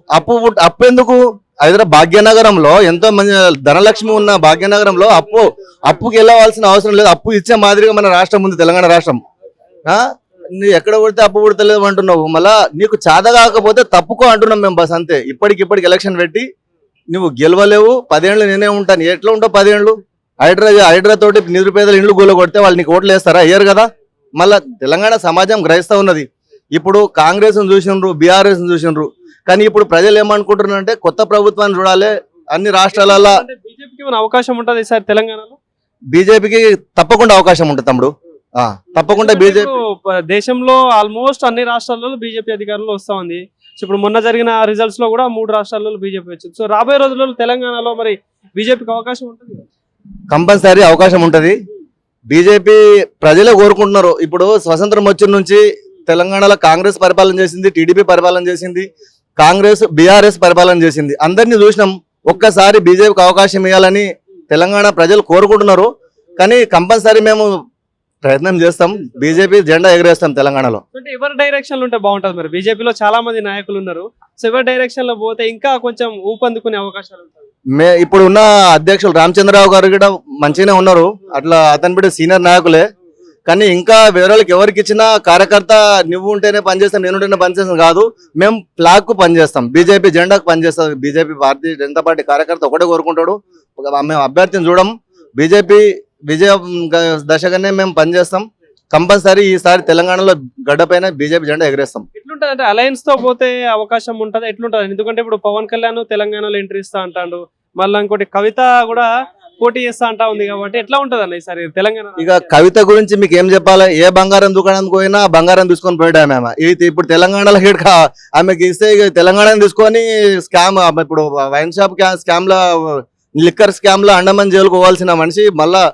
అప్పు ఎందుకు? హైదరాబాద్ భాగ్యనగరంలో ఎంతో మంది ధనలక్ష్మి ఉన్న భాగ్యనగరంలో అప్పుకి వెళ్ళవలసిన అవసరం లేదు. అప్పు ఇచ్చే మాదిరిగా మన రాష్ట్రం ఉంది, తెలంగాణ రాష్ట్రం. నీ ఎక్కడ పడితే అప్పు పుడతలేదు అంటున్నావు. మళ్ళా నీకు చేత కాకపోతే తప్పుకో అంటున్నాం మేము, బస్ అంతే. ఇప్పటికిప్పటికి ఎలక్షన్ పెట్టి నువ్వు గెలవలేవు, 10 ఏళ్ళు నేనే ఉంటాను. ఎట్లా ఉంటావు 10 ఏళ్ళు? హైడ్రా తోటి నిరుపేదల ఇండ్లు గోల కొడితే వాళ్ళు నీకు ఓట్లు వేస్తారా? అయ్యారు కదా. మళ్ళా తెలంగాణ సమాజం గ్రహిస్తా ఉన్నది. ఇప్పుడు కాంగ్రెస్ చూసిండ్రు, బీఆర్ఎస్ చూసిండ్రు, కానీ ఇప్పుడు ప్రజలు ఏమనుకుంటున్నారు అంటే కొత్త ప్రభుత్వాన్ని చూడాలి అన్ని రాష్ట్రాలలో. బీజేపీకి ఏమైనా అవకాశం ఉంటుంది ఈసారి తెలంగాణలో? బీజేపీకి తప్పకుండా అవకాశం ఉంటుంది తమ్ముడు, తప్పకుండా. బీజేపీ దేశంలో ఆల్మోస్ట్ అన్ని రాష్ట్రాల్లో బీజేపీ అధికారంలో వస్తా ఉంది. సో ఇప్పుడు మొన్న జరిగిన రిజల్ట్స్ లో కూడా 3 రాష్ట్రాల్లో బీజేపీ వచ్చింది. సో రాబోయే రోజుల్లో తెలంగాణలో మరి బీజేపీకి అవకాశం ఉంటుంది? కంపల్సరీ అవకాశం ఉంటది. బీజేపీ ప్రజలే కోరుకుంటున్నారు. ఇప్పుడు స్వతంత్రం వచ్చిన నుంచి తెలంగాణలో కాంగ్రెస్ పరిపాలన చేసింది, టీడీపీ పరిపాలన చేసింది, కాంగ్రెస్ బీఆర్ఎస్ పరిపాలన చేసింది. అందరినీ చూసినాం. ఒక్కసారి బీజేపీకి అవకాశం ఇవ్వాలని తెలంగాణ ప్రజలు కోరుకుంటున్నారు. కానీ కంపల్సరీ మేము ప్రయత్నం చేస్తాం, బీజేపీ జెండా ఎగరేస్తాం తెలంగాణలో. అంటే ఎవరి డైరెక్షన్ లో ఉంటే బాగుంటుంది? మరి బీజేపీలో చాలా మంది నాయకులు ఉన్నారు. సో ఎవరి డైరెక్షన్ లో పోతే ఇంకా కొంచెం ఊపందుకునే అవకాశాలు ఉంటాయి? ఇప్పుడు ఉన్న అధ్యక్షులు రామచంద్రరావు గారు కూడా మంచిగానే ఉన్నారు. అట్లా అతని బిడ్డ సీనియర్ నాయకులే. కానీ ఇంకా వేరే వాళ్ళకి ఎవరికి ఇచ్చినా కార్యకర్త నువ్వు ఉంటేనే పనిచేస్తాం, నేను ఉంటేనే పనిచేస్తాం కాదు. మేము ఫ్లాగ్ కు పనిచేస్తాం, బీజేపీ జెండాకు పనిచేస్తాం. బీజేపీ భారతీయ జనతా పార్టీ కార్యకర్త ఒకటే కోరుకుంటాడు, మేము అభ్యర్థిని చూడం, బీజేపీ విజయ దశగానే మేము పనిచేస్తాం. కంపల్సరీ ఈసారి తెలంగాణలో గడ్డపైన బీజేపీ జెండా ఎగరేస్తాం. ఎట్లుంటది అంటే అలయన్స్ తో పోతే అవకాశం ఉంటది? ఎట్లుంటది? ఎందుకంటే ఇప్పుడు పవన్ కళ్యాణ్ తెలంగాణలో ఎంట్రీ ఇస్తా అంటాడు, మళ్ళీ ఇంకోటి కవిత కూడా పోటీ చేస్తా అంటా ఉంది. కాబట్టి ఎట్లా ఉంటది అన్న ఈసారి తెలంగాణ? ఇక కవిత గురించి మీకు ఏం చెప్పాలి? ఏ బంగారం దుకాణానికి పోయినా బంగారం తీసుకొని పోయాడు ఆమె. ఇప్పుడు తెలంగాణలో ఆమెకి ఇస్తే ఇక తెలంగాణ తీసుకొని స్కామ్, ఇప్పుడు వైన్ షాప్ స్కామ్ లో, లిక్కర్ స్కామ్ లో అండమని జైలుకు పోవాల్సిన మనిషి మళ్ళా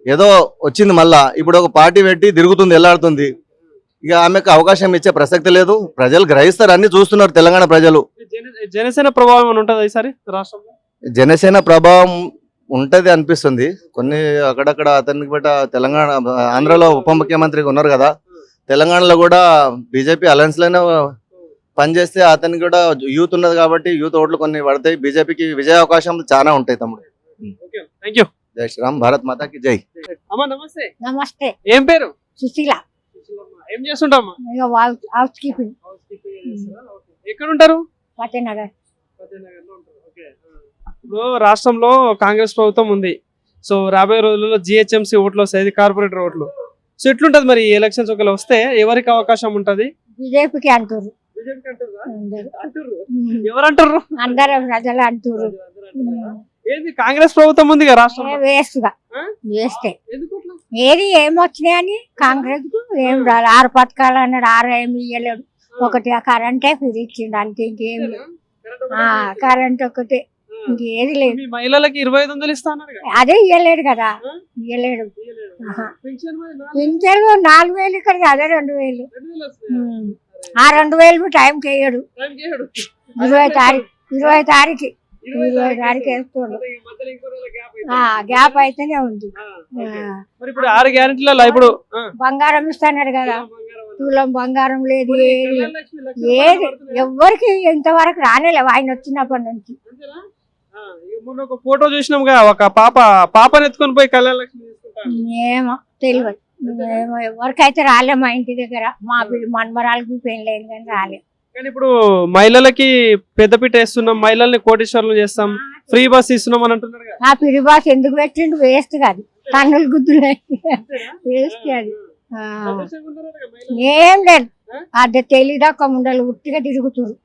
ఏదో వచ్చింది. మళ్ళా ఇప్పుడు ఒక పార్టీ పెట్టి తిరుగుతుంది, వెళ్ళాడుతుంది. ఇక ఆమెకు అవకాశం ఇచ్చే ప్రసక్తి లేదు. ప్రజలు గ్రహిస్తారు, అన్ని చూస్తున్నారు తెలంగాణ ప్రజలు. జనసేన ప్రభావం అని ఉంటది ఈసారి రాష్ట్రంలో? జనసేన ప్రభావం ఉంటది అనిపిస్తుంది. కొన్ని అక్కడక్కడ అతనికి బట్ట తెలంగాణ, ఆంధ్రలో ఉప ముఖ్యమంత్రిగా ఉన్నారు కదా, తెలంగాణలో కూడా బీజేపీ అలయన్స్ లోనే పనిచేస్తే అతనికి కూడా యూత్ ఉన్నది కాబట్టి యూత్ ఓట్లు కొన్ని పడతాయి. బీజేపీకి విజయ అవకాశం చాలా ఉంటాయి తమ్ముడు. Thank you. జై శ్రీరామ్, భారత్ మాతాకి జై. అమ్మా నమస్తే. నమస్తే. ఏం పేరు? సుశీల. ఏం చేస్తుంటామా? House keeping. ఎక్కడ ఉంటారు? ఫతేనగర్. ఇప్పుడు రాష్ట్రంలో కాంగ్రెస్ ప్రభుత్వం ఉంది. సో రాబోయే రోజుల్లో జిహెచ్ఎంసీ ఓట్లు వస్తాయి, కార్పొరేటర్ ఓట్లు. సో ఎట్లుంటది మరి ఎలక్షన్స్ ఒకవేళ వస్తే ఎవరికి అవకాశం ఉంటది? బీజేపీకి అంటారు. ఎవరంటారు? అందరూ ప్రజలు అంటారు. ఏంది కాంగ్రెస్ ప్రభుత్వం ఉంది రాష్ట్రంలో? వేస్ట్ గా వేస్తే ఏది ఏమొచ్చినాయని కాంగ్రెస్ కు ఏం రాదు. 6 పథకాలు అన్నాడు, 6 ఏమి ఇయ్యలేడు. ఒకటి కరెంటే ఫిరి ఇచ్చిండు అంతే, ఇంకేం లేదు. కరెంట్ ఒకటే, ఇంకేది లేదు. మహిళలకి 2500 ఇస్తా అన్నారు, అదే ఇయ్యలేడు కదా, ఇయ్యలేడు. పింఛన్లు 4000 ఇక్కడ, అదే 2000. ఆ 2000 టైంకి వేయడు. 20 తారీఖు వేస్తాడు. గ్యాప్ అయితేనే ఉంది. ఇప్పుడు 6 గ్యారెంటీలలో ఇప్పుడు బంగారం ఇస్తాడు కదా, తులం బంగారం లేదు, ఏది ఎవ్వరికి ఇంతవరకు రానేలేవు ఆయన వచ్చినప్పటి నుంచి. మొన్న ఒక ఫోటో చూసినాం, ఒక పాపని ఎత్తుకొని పోయి కళ్యాణ లక్ష్మి ఏమో తెలియదు. ఏమో ఎవరికైతే రాలే మా ఇంటి దగ్గర. మా మన్మరాలకి పెళ్ళలేదు కానీ రాలేదు. కానీ ఇప్పుడు మహిళలకి పెద్దపీట వేస్తున్నాం, మహిళల్ని కోటీశ్వరులు చేస్తాం, ఫ్రీ బస్ ఇస్తున్నాం అని అంటున్నారు. ఆ ఫ్రీ బస్ ఎందుకు పెట్టిండు? వేస్ట్ కాదు, కన్నులు గుద్దులు వేస్ట్ అది. ఏం లేదు, అదే తెలియదాక ఉండలు ఉట్టిగా తిరుగుతురు.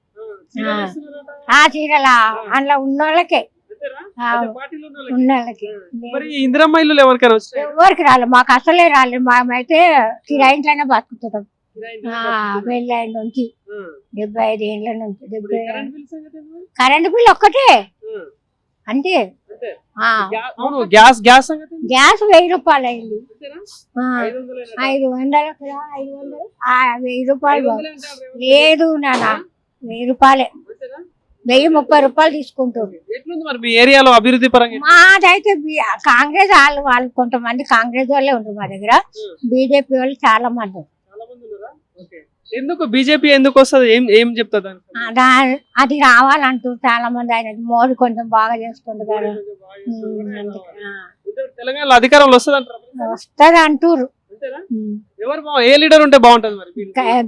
ఆ చీరలా అందులో ఉన్నోళ్ళకే, ఉన్నోళ్ళకి. ఇందిరమ్మ ఇల్లు ఎవరికి రాలే, మాకు అసలే రాలేదు. మేమైతే కిరాయింట్లోనే బతుకుతున్నాం. పెళ్ళైన నుంచి 75 ఏళ్ళ నుంచి. కరెంట్ బిల్ ఒక్కటే అంటే గ్యాస్ 1000 రూపాయలు అయింది. 500 1000 రూపాయలు లేదు నాన్న, 1000 రూపాయలే. ₹1030 తీసుకుంటారు. ఎట్లుంది మరి మీ ఏరియాలో అభివృద్ధి పరంగా? మాదైతే కాంగ్రెస్ వాళ్ళు కొంతమంది కాంగ్రెస్ వాళ్ళే ఉంటారు మా దగ్గర. బీజేపీ వాళ్ళు చాలా మంది ఉన్నారు. చాలా మంది ఉన్నారా? ఓకే. ఎందుకు బీజేపీ ఎందుకు వస్తుంది? ఏం ఏం చెప్తా దానికి? అది రావాలంటారు చాలా మంది. ఆయన మోడీ కొంచెం బాగా చేస్తుంది కదా. తెలంగాణలో అధికారంలో వస్తుంది అంటారు. వస్తుంది అంటారు. ఎవరు ఏ లీడర్ ఉంటే బాగుంటది మరి?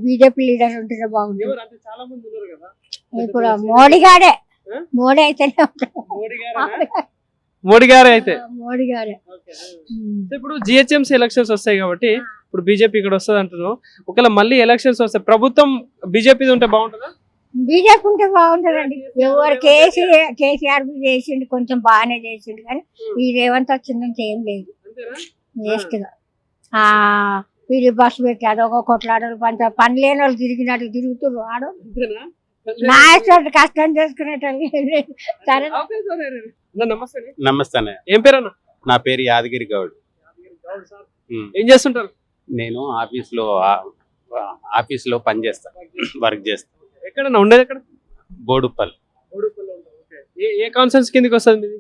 బీజేపీ లీడర్ ఉంటే బాగుంటుంది. ఎవరు అంటే చాలా మంది ఉన్నారు కదా. ఇప్పుడు మోడీ గారే. మోడీ అయితేనే ఉంటారు. మోడీ గారే అయితే. మోడీ గారే. ఇప్పుడు జిహెచ్ఎంసీ ఎలక్షన్స్ వస్తాయి కాబట్టి ఇప్పుడు బీజేపీ ఇక్కడ వస్తుంది అంటున్నావు. ఒకవేళ మళ్ళీ ఎలక్షన్స్ వస్తాయి, ప్రభుత్వం బీజేపీ ఉంటే బాగుంటుందా? బీజేపీ ఉంటే బాగుంటదండి. ఎవరు కేసీఆర్ చేసిండు, కొంచెం బాగానే చేసిండు, కానీ ఈ రేవంత్ వచ్చిన నుంచి ఏం లేదు. వేస్ట్ గా వీళ్ళు బస్సు పెట్టి అదొక కొట్లాడలు పని లేని వాళ్ళు తిరిగినట్టు తిరుగుతున్నారు. ఆడు నా ఇష్టం కష్టం చేసుకునేటోళ్ళు. సరే నమస్తే. ఏం పేరు అన్న? నా పేరు యాదగిరి గౌడ్. ఏం చేస్తుంటారు? నేను ఆఫీస్లో పని చేస్తా, వర్క్ చేస్తా. ఎక్కడ ఉండేది? ఎక్కడ? బోడుప్పల్. ఏ కాన్సెన్స్ కిందకి వస్తుంది మీది?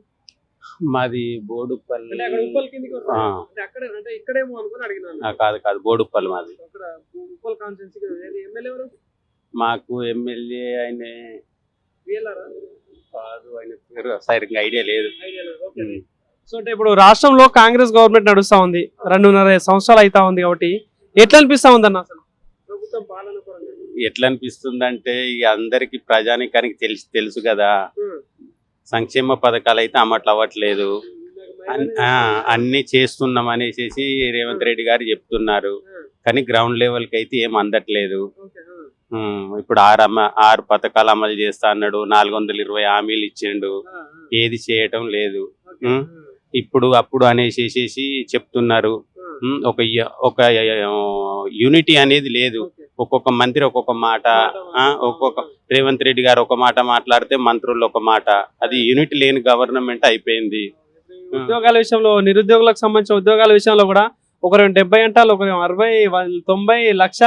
మాది బోడుప్పల్. కాదు బోడుప్పల్ మాది. మాకు ఎమ్మెల్యే ఆయన కాదు, ఆయన పేరు సరిగ్గా ఐడియా లేదు. సో అంటే ఇప్పుడు రాష్ట్రంలో కాంగ్రెస్ గవర్నమెంట్ నడుస్తా ఉంది, 2.5 సంవత్సరాలు అయితా ఉంది కాబట్టి ఎట్లా అనిపిస్తా ఉంది అన్న అసలు ప్రభుత్వం పాలన పరంగా? ఎట్లా అనిపిస్తుందంటే ఇక అందరికి ప్రజానికానికి తెలుసు కదా, సంక్షేమ పథకాలు అయితే అమట్లు అవ్వట్లేదు, అన్ని చేస్తున్నాం అనేసి రేవంత్ రెడ్డి గారు చెప్తున్నారు, కానీ గ్రౌండ్ లెవెల్ కి అయితే ఏం అందట్లేదు. ఇప్పుడు 6 పథకాలు అమలు చేస్తా అన్నాడు, 420 హామీలు ఇచ్చిండు, ఏది చేయటం లేదు. ఇప్పుడు అప్పుడు అనేసి చెప్తున్నారు. ఒక యూనిటీ అనేది లేదు. ఒక్కొక్క మంత్రి ఒక్కొక్క మాట, రేవంత్ రెడ్డి గారు ఒక మాట మాట్లాడితే మంత్రులు ఒక మాట, అది యూనిటీ లేని గవర్నమెంట్ అయిపోయింది. ఉద్యోగాల విషయంలో, నిరుద్యోగులకు సంబంధించిన ఉద్యోగాల విషయంలో కూడా ఒకరు 70 అంటారు, ఒకరు 60, 90 లక్ష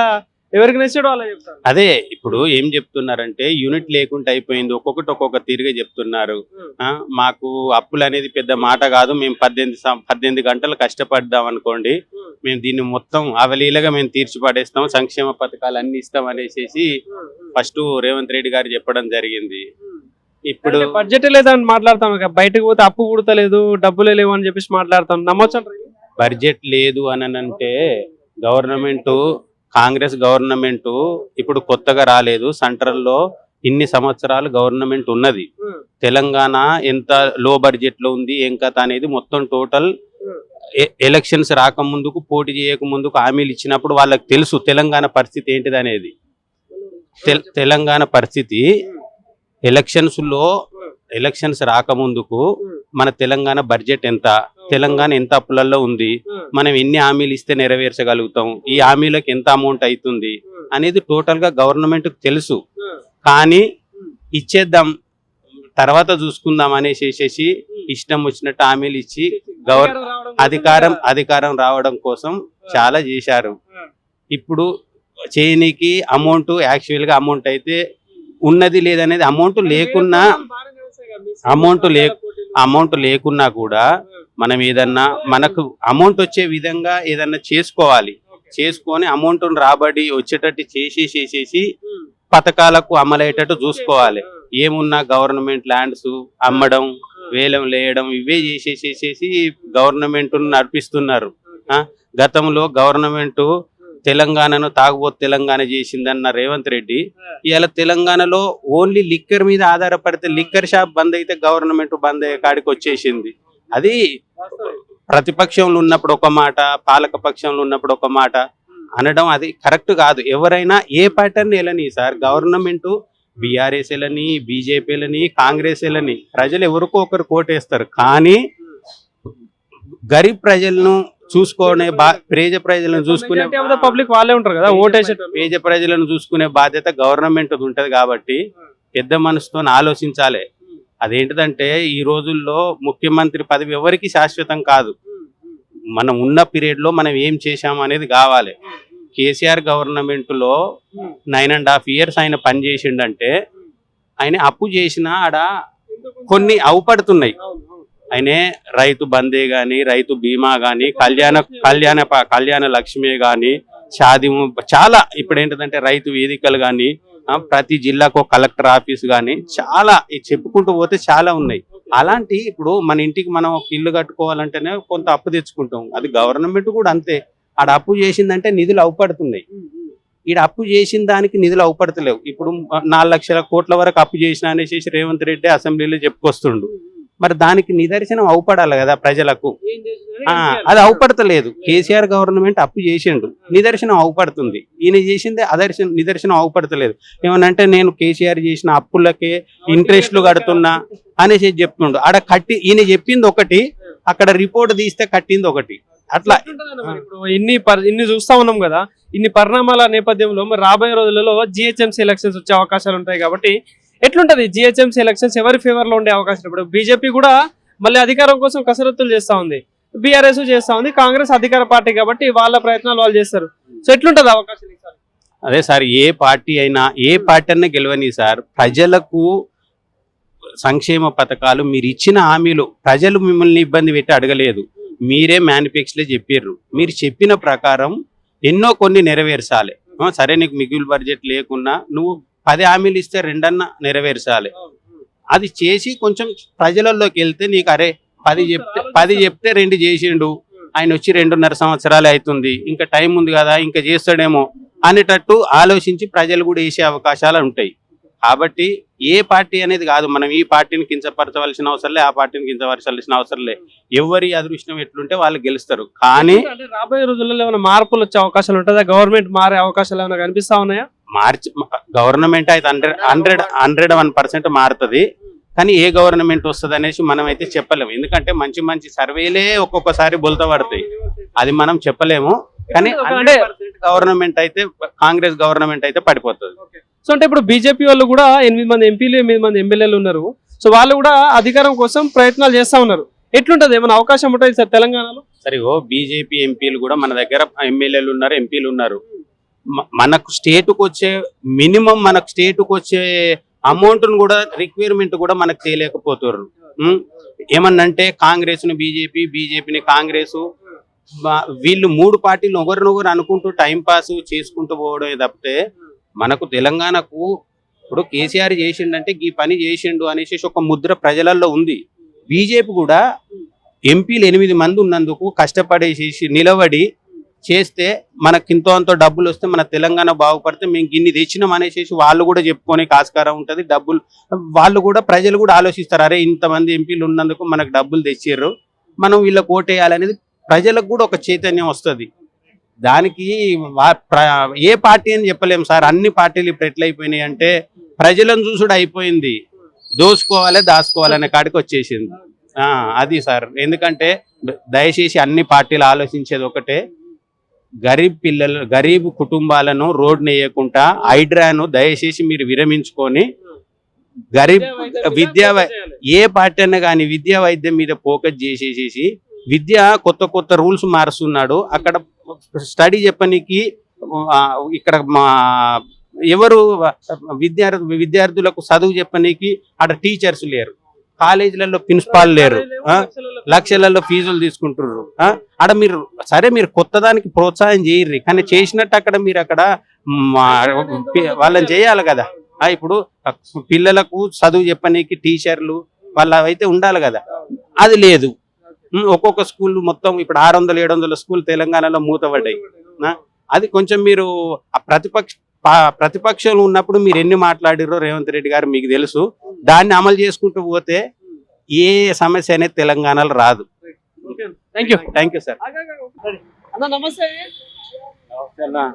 ఎవరికి నచ్చాడో అలా చెప్తారు. అదే ఇప్పుడు ఏం చెప్తున్నారంటే యూనిట్ లేకుండా అయిపోయింది, ఒక్కొక్క తీరుగా చెప్తున్నారు. మాకు అప్పులు అనేది పెద్ద మాట కాదు, మేము 18 గంటలు కష్టపడ్డాం అనుకోండి, మేము దీన్ని మొత్తం అవలీలగా మేము తీర్చిపడేస్తాం, సంక్షేమ పథకాలు అన్ని ఇస్తాం అనేసి ఫస్ట్ రేవంత్ రెడ్డి గారు చెప్పడం జరిగింది. ఇప్పుడు బడ్జెట్ లేదని మాట్లాడతాం, బయటకు పోతే అప్పు పుడతలేదు, డబ్బులే లేవు అని చెప్పేసి మాట్లాడతాం. నమ్మొచ్చు? బడ్జెట్ లేదు అని అంటే కాంగ్రెస్ గవర్నమెంట్ ఇప్పుడు కొత్తగా రాలేదు, సెంట్రల్ లో ఇన్ని సంవత్సరాలు గవర్నమెంట్ ఉన్నది. తెలంగాణ ఎంత లో బడ్జెట్ లో ఉంది ఏం కథ అనేది మొత్తం టోటల్ ఎలక్షన్స్ రాకముందుకు, పోటీ చేయక ముందుకు హామీలు ఇచ్చినప్పుడు వాళ్ళకి తెలుసు తెలంగాణ పరిస్థితి ఏంటిది అనేది. తెలంగాణ పరిస్థితి ఎలక్షన్స్ రాకముందుకు మన తెలంగాణ బడ్జెట్ ఎంత, తెలంగాణ ఎంత అప్పులలో ఉంది, మనం ఎన్ని హామీలు ఇస్తే నెరవేర్చగలుగుతాం, ఈ హామీలకు ఎంత అమౌంట్ అవుతుంది అనేది టోటల్ గా గవర్నమెంట్ కు తెలుసు. కానీ ఇచ్చేద్దాం తర్వాత చూసుకుందాం అనేసి ఇష్టం వచ్చినట్టు హామీలు ఇచ్చి అధికారం రావడం కోసం చాలా చేశారు. ఇప్పుడు చేయనీకి యాక్చువల్ గా అమౌంట్ అయితే ఉన్నది లేదనేది, అమౌంట్ లేకున్నా కూడా మనం ఏదన్నా మనకు అమౌంట్ వచ్చే విధంగా ఏదన్నా చేసుకొని అమౌంట్ రాబడి వచ్చేటట్టు చేసేసి పథకాలకు అమలయ్యేటట్టు చూసుకోవాలి. ఏమున్నా గవర్నమెంట్ ల్యాండ్స్ అమ్మడం, వేలం లేయడం, ఇవే చేసేసి గవర్నమెంట్ నడిపిస్తున్నారు. గతంలో గవర్నమెంట్ తెలంగాణను తాగుబోతు తెలంగాణ చేసిందన్న రేవంత్ రెడ్డి ఇవాళ తెలంగాణలో ఓన్లీ లిక్కర్ మీద ఆధారపడితే, లిక్కర్ షాప్ బంద్ అయితే గవర్నమెంట్ బంద్ అయ్యే కాడికి వచ్చేసింది. అది ప్రతిపక్షంలో ఉన్నప్పుడు ఒక మాట, పాలక పక్షంలో ఉన్నప్పుడు ఒక మాట అనడం అది కరెక్ట్ కాదు. ఎవరైనా ఏ ప్యాటర్న్ వెళ్ళని సార్, గవర్నమెంట్ బీఆర్ఎస్ వెళ్ళని, బీజేపీ వెళ్ళని, కాంగ్రెస్ వెళ్ళని, ప్రజలు ఎవరికో ఒకరు కోటేస్తారు. కానీ గరీబ్ ప్రజలను చూసుకునే పేద ప్రజలను చూసుకునే పబ్లిక్ వాళ్ళే ఉంటారు కదా, ఓటేసే పేద ప్రజలను చూసుకునే బాధ్యత గవర్నమెంట్ ఉంటది. కాబట్టి పెద్ద మనసుతో ఆలోచించాలి. అదేంటిదంటే ఈ రోజుల్లో ముఖ్యమంత్రి పదవి ఎవరికి శాశ్వతం కాదు. మనం ఉన్న పీరియడ్ లో మనం ఏం చేశాం అనేది కావాలి. కేసీఆర్ గవర్నమెంట్ లో 9.5 years ఆయన పని చేసిండంటే ఆయన అప్పు చేసినా ఆడ కొన్ని అవపడుతున్నాయి. ఆయనే రైతు బందే గాని, రైతు బీమా గాని, కళ్యాణ లక్ష్మి గాని, షాది చాలా ఇప్పుడు ఏంటంటే రైతు వేదికలు గాని, ప్రతి జిల్లాకు కలెక్టర్ ఆఫీస్ గాని చాలా చెప్పుకుంటూ పోతే చాలా ఉన్నాయి. అలాంటి ఇప్పుడు మన ఇంటికి మనం ఒక ఇల్లు కట్టుకోవాలంటేనే కొంత అప్పు తెచ్చుకుంటాం. అది గవర్నమెంట్ కూడా అంతే. ఆడ అప్పు చేసిందంటే నిధులు అవపడుతున్నాయి. ఈడ అప్పు చేసిన దానికి నిధులు అవపడతలేవు. ఇప్పుడు 4 లక్షల కోట్ల వరకు అప్పు చేసిన అనేసి రేవంత్ రెడ్డి అసెంబ్లీలో చెప్పుకొస్తుండు. మరి దానికి నిదర్శనం అవపడాలి కదా ప్రజలకు. అది అవపడతలేదు. కేసీఆర్ గవర్నమెంట్ అప్పు చేసిండు, నిదర్శనం అవపడుతుంది. ఈయన చేసిందే నిదర్శనం అవపడతలేదు. ఏమనంటే నేను కేసీఆర్ చేసిన అప్పులకే ఇంట్రెస్ట్లు కడుతున్నా అనేసి చెప్తుండు. ఆడ ఈయన చెప్పింది ఒకటి, అక్కడ రిపోర్ట్ తీస్తే కట్టింది ఒకటి. అట్లా ఇప్పుడు ఇన్ని చూస్తా ఉన్నాం కదా. ఇన్ని పరిణామాల నేపథ్యంలో మరి రాబోయే రోజులలో జిహెచ్ఎంసీ ఎలక్షన్స్ వచ్చే అవకాశాలు ఉంటాయి కాబట్టి ఎట్లుంటది జిహెచ్ఎంసీ ఎలక్షన్స్ ఎవరి ఫేవర్ లో ఉండే అవకాశం? ఇప్పుడు బీజేపీ కూడా మళ్ళీ అధికారం కోసం కసరత్తులు చేస్తా ఉంది, బీఆర్ఎస్ చేస్తా ఉంది, కాంగ్రెస్ అధికార పార్టీ కాబట్టి వాళ్ళ ప్రయత్నాలు వాళ్ళు చేస్తారు. సో ఎట్లుంటది అవకాశం? అదే సార్, ఏ పార్టీ అయినా గెలవని సార్, ప్రజలకు సంక్షేమ పథకాలు మీరు ఇచ్చిన హామీలు ప్రజలు మిమ్మల్ని ఇబ్బంది పెట్టి అడగలేదు. మీరే మేనిఫెస్టోలో చెప్పారు. మీరు చెప్పిన ప్రకారం కొన్ని నెరవేర్చాలి. సరే నీకు మిగులు బడ్జెట్ లేకున్నా నువ్వు 10 హామీలు ఇస్తే 2 నెరవేర్చాలి. అది చేసి కొంచెం ప్రజలలోకి వెళ్తే నీకు అరే 10 చెప్తే 2 చేసిండు, ఆయన వచ్చి 2.5 సంవత్సరాలు అవుతుంది, ఇంకా టైం ఉంది కదా ఇంకా చేస్తాడేమో అనేటట్టు ఆలోచించి ప్రజలు కూడా వేసే అవకాశాలు ఉంటాయి. కాబట్టి ఏ పార్టీ అనేది కాదు, మనం ఈ పార్టీని కించపరచవలసిన అవసరం లే, ఆ పార్టీని కించపరచాల్సిన అవసరం లే. ఎవరి అదృష్టం ఎట్లుంటే వాళ్ళు గెలుస్తారు. కానీ రాబోయే రోజుల్లో ఏమైనా మార్పులు వచ్చే అవకాశాలు ఉంటుందా? గవర్నమెంట్ మారే అవకాశాలు ఏమైనా కనిపిస్తా ఉన్నాయా? గవర్నమెంట్ అయితే 101% మారుతుంది. కానీ ఏ గవర్నమెంట్ వస్తుంది అనేసి మనం అయితే చెప్పలేము. ఎందుకంటే మంచి సర్వేలే ఒక్కొక్కసారి బొల్త పడతాయి, అది మనం చెప్పలేము. కానీ 100% గవర్నమెంట్ అయితే కాంగ్రెస్ గవర్నమెంట్ అయితే పడిపోతుంది. సో అంటే ఇప్పుడు బీజేపీ వాళ్ళు కూడా 8 మంది ఎంపీలు 8 మంది ఎమ్మెల్యేలు ఉన్నారు. సో వాళ్ళు కూడా అధికారం కోసం ప్రయత్నాలు చేస్తా ఉన్నారు. ఎట్లుంటది? ఏమైనా అవకాశం ఉంటుంది సార్ తెలంగాణలో? సరిగో బీజేపీ ఎంపీలు కూడా మన దగ్గర ఎమ్మెల్యేలు ఉన్నారు, ఎంపీలు ఉన్నారు. మనకు స్టేట్కు వచ్చే మినిమం మనకు స్టేట్కు వచ్చే అమౌంట్ను కూడా రిక్వైర్మెంట్ కూడా మనకు చేయలేకపోతారు. ఏమన్నంటే కాంగ్రెస్ ను బీజేపీని కాంగ్రెస్, వీళ్ళు 3 పార్టీలు ఒకరినొకరు అనుకుంటూ టైం పాస్ చేసుకుంటూ పోవడమే తప్పితే మనకు తెలంగాణకు ఇప్పుడు కేసీఆర్ చేసిండంటే ఈ పని చేసిండు అనేసి ఒక ముద్ర ప్రజలలో ఉంది. బీజేపీ కూడా ఎంపీలు 8 మంది ఉన్నందుకు కష్టపడేసేసి నిలబడి చేస్తే మనకి ఇంతో అంతో డబ్బులు వస్తే మన తెలంగాణ బాగుపడితే మేము గిన్ని తెచ్చినాం అనేసి వాళ్ళు కూడా చెప్పుకొని ఆస్కారం ఉంటుంది. డబ్బులు వాళ్ళు కూడా ప్రజలు కూడా ఆలోచిస్తారు, అరే ఇంతమంది ఎంపీలు ఉన్నందుకు మనకు డబ్బులు తెచ్చిర్రు, మనం వీళ్ళకి ఓటేయాలనేది ప్రజలకు కూడా ఒక చైతన్యం వస్తుంది. దానికి ఏ పార్టీ అని చెప్పలేము సార్. అన్ని పార్టీలు ఇప్పుడు ఎట్లయిపోయినాయి అంటే ప్రజలను చూసుడు అయిపోయింది, దోసుకోవాలి దాచుకోవాలనే కాడికి వచ్చేసింది. అది సార్. ఎందుకంటే దయచేసి అన్ని పార్టీలు ఆలోచించేది ఒకటే, గరీబ్ కుటుంబాలను రోడ్డు వేయకుండా హైడ్రాను దయచేసి మీరు విరమించుకొని గరీబ్ ఏ పార్టీ అన్నా కానీ విద్యా వైద్యం మీద ఫోకస్ చేసేసేసి కొత్త రూల్స్ మారుస్తున్నాడు. అక్కడ స్టడీ చెప్పనీకి ఇక్కడ ఎవరు విద్యార్థులకు చదువు చెప్పనీకి అక్కడ టీచర్స్ లేరు, కాలేజీలలో ప్రిన్సిపాల్ లేరు, లక్షలలో ఫీజులు తీసుకుంటున్నారు. అక్కడ మీరు కొత్త దానికి ప్రోత్సాహం చేయర్రి, కానీ చేసినట్టు అక్కడ మీరు అక్కడ వాళ్ళని చేయాలి కదా. ఇప్పుడు పిల్లలకు చదువు చెప్పనీకి టీచర్లు వాళ్ళ అయితే ఉండాలి కదా, అది లేదు. ఒక్కొక్క స్కూల్ మొత్తం ఇప్పుడు 600-700 స్కూల్ తెలంగాణలో మూతపడ్డాయి. అది కొంచెం మీరు ప్రతిపక్షంలో ఉన్నప్పుడు మీరు ఎన్ని మాట్లాడిరో రేవంత్ రెడ్డి గారు మీకు తెలుసు. దాన్ని అమలు చేసుకుంటూ పోతే ఏ సమస్య అనేది తెలంగాణలో రాదు. Thank you sir. నమస్తే.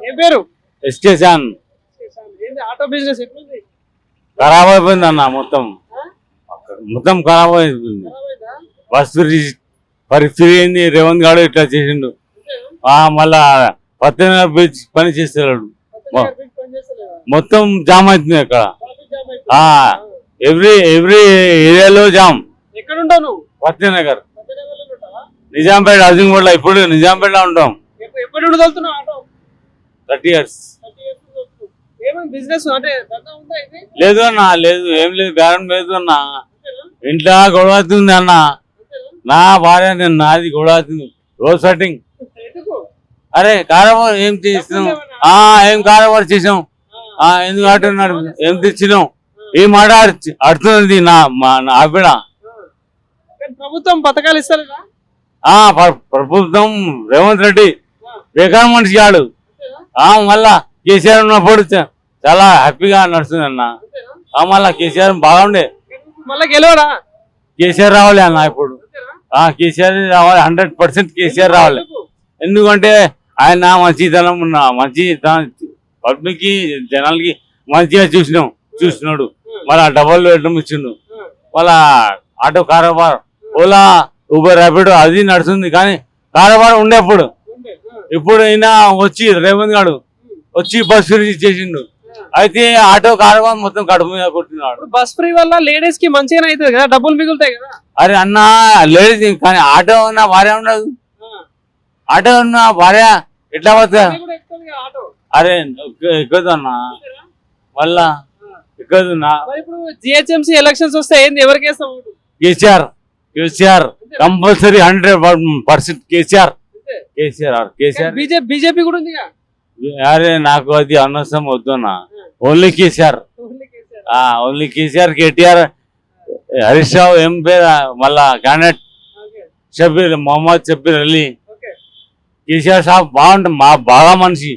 ఏ పేరు? ఆటో బిజినెస్ ఎట్లుంది? ఖరాబ్ అయిపోయింది అన్న, మొత్తం ఖరాబ్ అయిపోయింది. బస్సు పరిస్థితి ఏంది, రేవంత్ గారు ఇట్లా చేసిండు. మళ్ళా పని చేస్తున్నాడు, మొత్తం జామ్ అవుతుంది అక్కడ. ఎవ్రీ ఏరియాలో జామ్. ఎక్కడ ఉంటావు నువ్వు? పత్తినగర్, నిజాంపేట హౌసింగ్ బోర్డ్ లో. ఇప్పుడు నిజాంపేట ఉంటాం. 30 years. ఏమైనా బిజినెస్ అంటే దందా ఉందా ఇది? లేదు అన్న, లేదు, ఏం లేదు, బేరం లేదు అన్న. ఇంట్లో గొడవ అవుతుంది అన్న. నా భార్య నేను నాది గొడవ అవుతుంది రోజు సెట్టింగ్. ఎందుకు? అరే కారవారు ఏం చేసినాం, ఏం కారవారు చేసాం, ఎందుకు అంటున్నాడు, ఏం తెచ్చినాం, ఈ మాట అడుతుంది నా ఆవిడ. కానీ ప్రభుత్వం పథకాలు ఇస్తలేదా? ప్రభుత్వం రేవంత్ రెడ్డి బేకార్ మనిషి కాడు. మళ్ళా కేసీఆర్ ఉన్నప్పుడు చాలా హ్యాపీగా నడుస్తుంది అన్న. మళ్ళా కేసీఆర్ బాగుండే, మళ్ళీ గెలవరా? కేసీఆర్ రావాలి అన్న. ఇప్పుడు కేసీఆర్ రావాలి, 100% కేసీఆర్ రావాలి. ఎందుకంటే ఆయన మంచితనం ఉన్న మంచి పబ్లిక్ కి జనాలకి మంచిగా చూసినాడు. మళ్ళా డబల్ బెడ్రూమ్ ఇచ్చిండు. మళ్ళా ఆటో కారోబార్, ఓలా, ఊబర్, ర్యాపిడో అది నడుస్తుంది. కానీ కారోబార్ ఉండేప్పుడు ఇప్పుడు ఈయన వచ్చి రేవంత్ గారు వచ్చి బస్ ఫ్రీ చేసిండు. అయితే ఆటో కారోబార్ మొత్తం కడుపు మీద కొట్టినాడు. బస్ ఫ్రీ వల్ల లేడీస్ కి మంచిగానే అవుతుంది కదా, డబ్బులు మిగులుతాయి కదా. అరే అన్న, లేడీస్ కానీ ఆటో ఉన్న భార్య ఉండదు. ఆటో ఉన్న భార్య ఎట్లా పోతా? అరే ఎక్కదు అన్న, మళ్ళా ఎక్కదు. ఇప్పుడు జిహెచ్ఎంసీ ఎలక్షన్స్ వస్తే ఏంది, ఎవరికి వేస్తాం? కేసీఆర్ కంపల్సరీ 100% కేసీఆర్. బీజేపీ కూడా ఉంది. అరే నాకు అది అనవసరం వద్దున్నా, ఓన్లీ కేసీఆర్. ఓన్లీ కేసీఆర్, కేటీఆర్, హరీష్ రావు ఏం పేరు, మళ్ళా క్యాండిడేట్ షబీర్ మొహమ్మద్ షబీర్ అలీ. కేసీఆర్ సాబ్ బాగుంటుంది, బాగా మనిషి,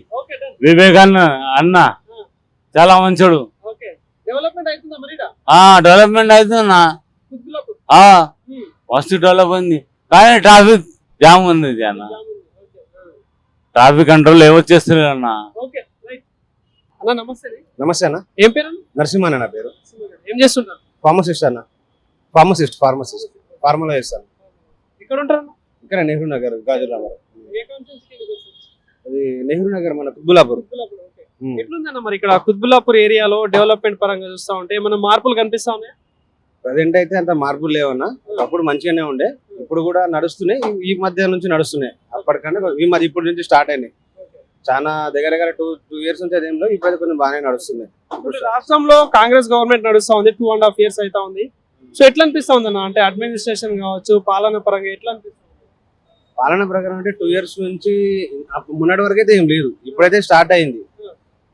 వివేకానంద అన్న చాలా మంచోడు. డెవలప్మెంట్ అవుతుందన్నా, మస్తు డెవలప్ ఉంది. కానీ ట్రాఫిక్ జామ్ ఉంది అన్న, ట్రాఫిక్ కంట్రోల్ ఏవచ్చేస్తలేదు అన్న. నమస్తే అన్న, ఏం పేరు? నరసింహ నా పేరు. ఏం చేస్తుంటారు? ఫార్మసిస్ట్ అన్న, ఫార్మలో చేస్తాను. ఇక్కడ ఉంటారు? ఇక్కడ నెహ్రూ నగర్, గాజురామారావు. అది నెహ్రూ నగర్, మన కుత్బుల్లాపూర్. ఎట్లుందన్న మరి ఇక్కడ కుత్బుల్లాపూర్ ఏరియాలో డెవలప్మెంట్ పరంగా చూస్తా ఉంటే ఏమైనా మార్పులు కనిపిస్తా ఉన్నాయి? ప్రజెంట్ అయితే అంత మార్పులు లేవన్నా, అప్పుడు మంచిగానే ఉండే, ఇప్పుడు కూడా నడుస్తున్నాయి. ఈ మధ్య నుంచి నడుస్తున్నాయి, అప్పటికన్నా ఇప్పుడు నుంచి స్టార్ట్ అయినాయి. చాలా దగ్గర 2 years నుంచి అదేంలో ఇప్పుడైతే కొంచెం బాగానే నడుస్తున్నాయి. ఇప్పుడు రాష్ట్రంలో కాంగ్రెస్ గవర్నమెంట్ నడుస్తా ఉంది, 2.5 years అయితే ఉంది. సో ఎట్లా అనిపిస్తా ఉందన్న, అంటే అడ్మినిస్ట్రేషన్ కావచ్చు, పాలన పరంగా ఎట్లా అనిపిస్తుంది? పాలన ప్రకారం అంటే 2 years నుంచి మొన్నటి వరకు అయితే ఏం లేదు, ఇప్పుడైతే స్టార్ట్ అయింది.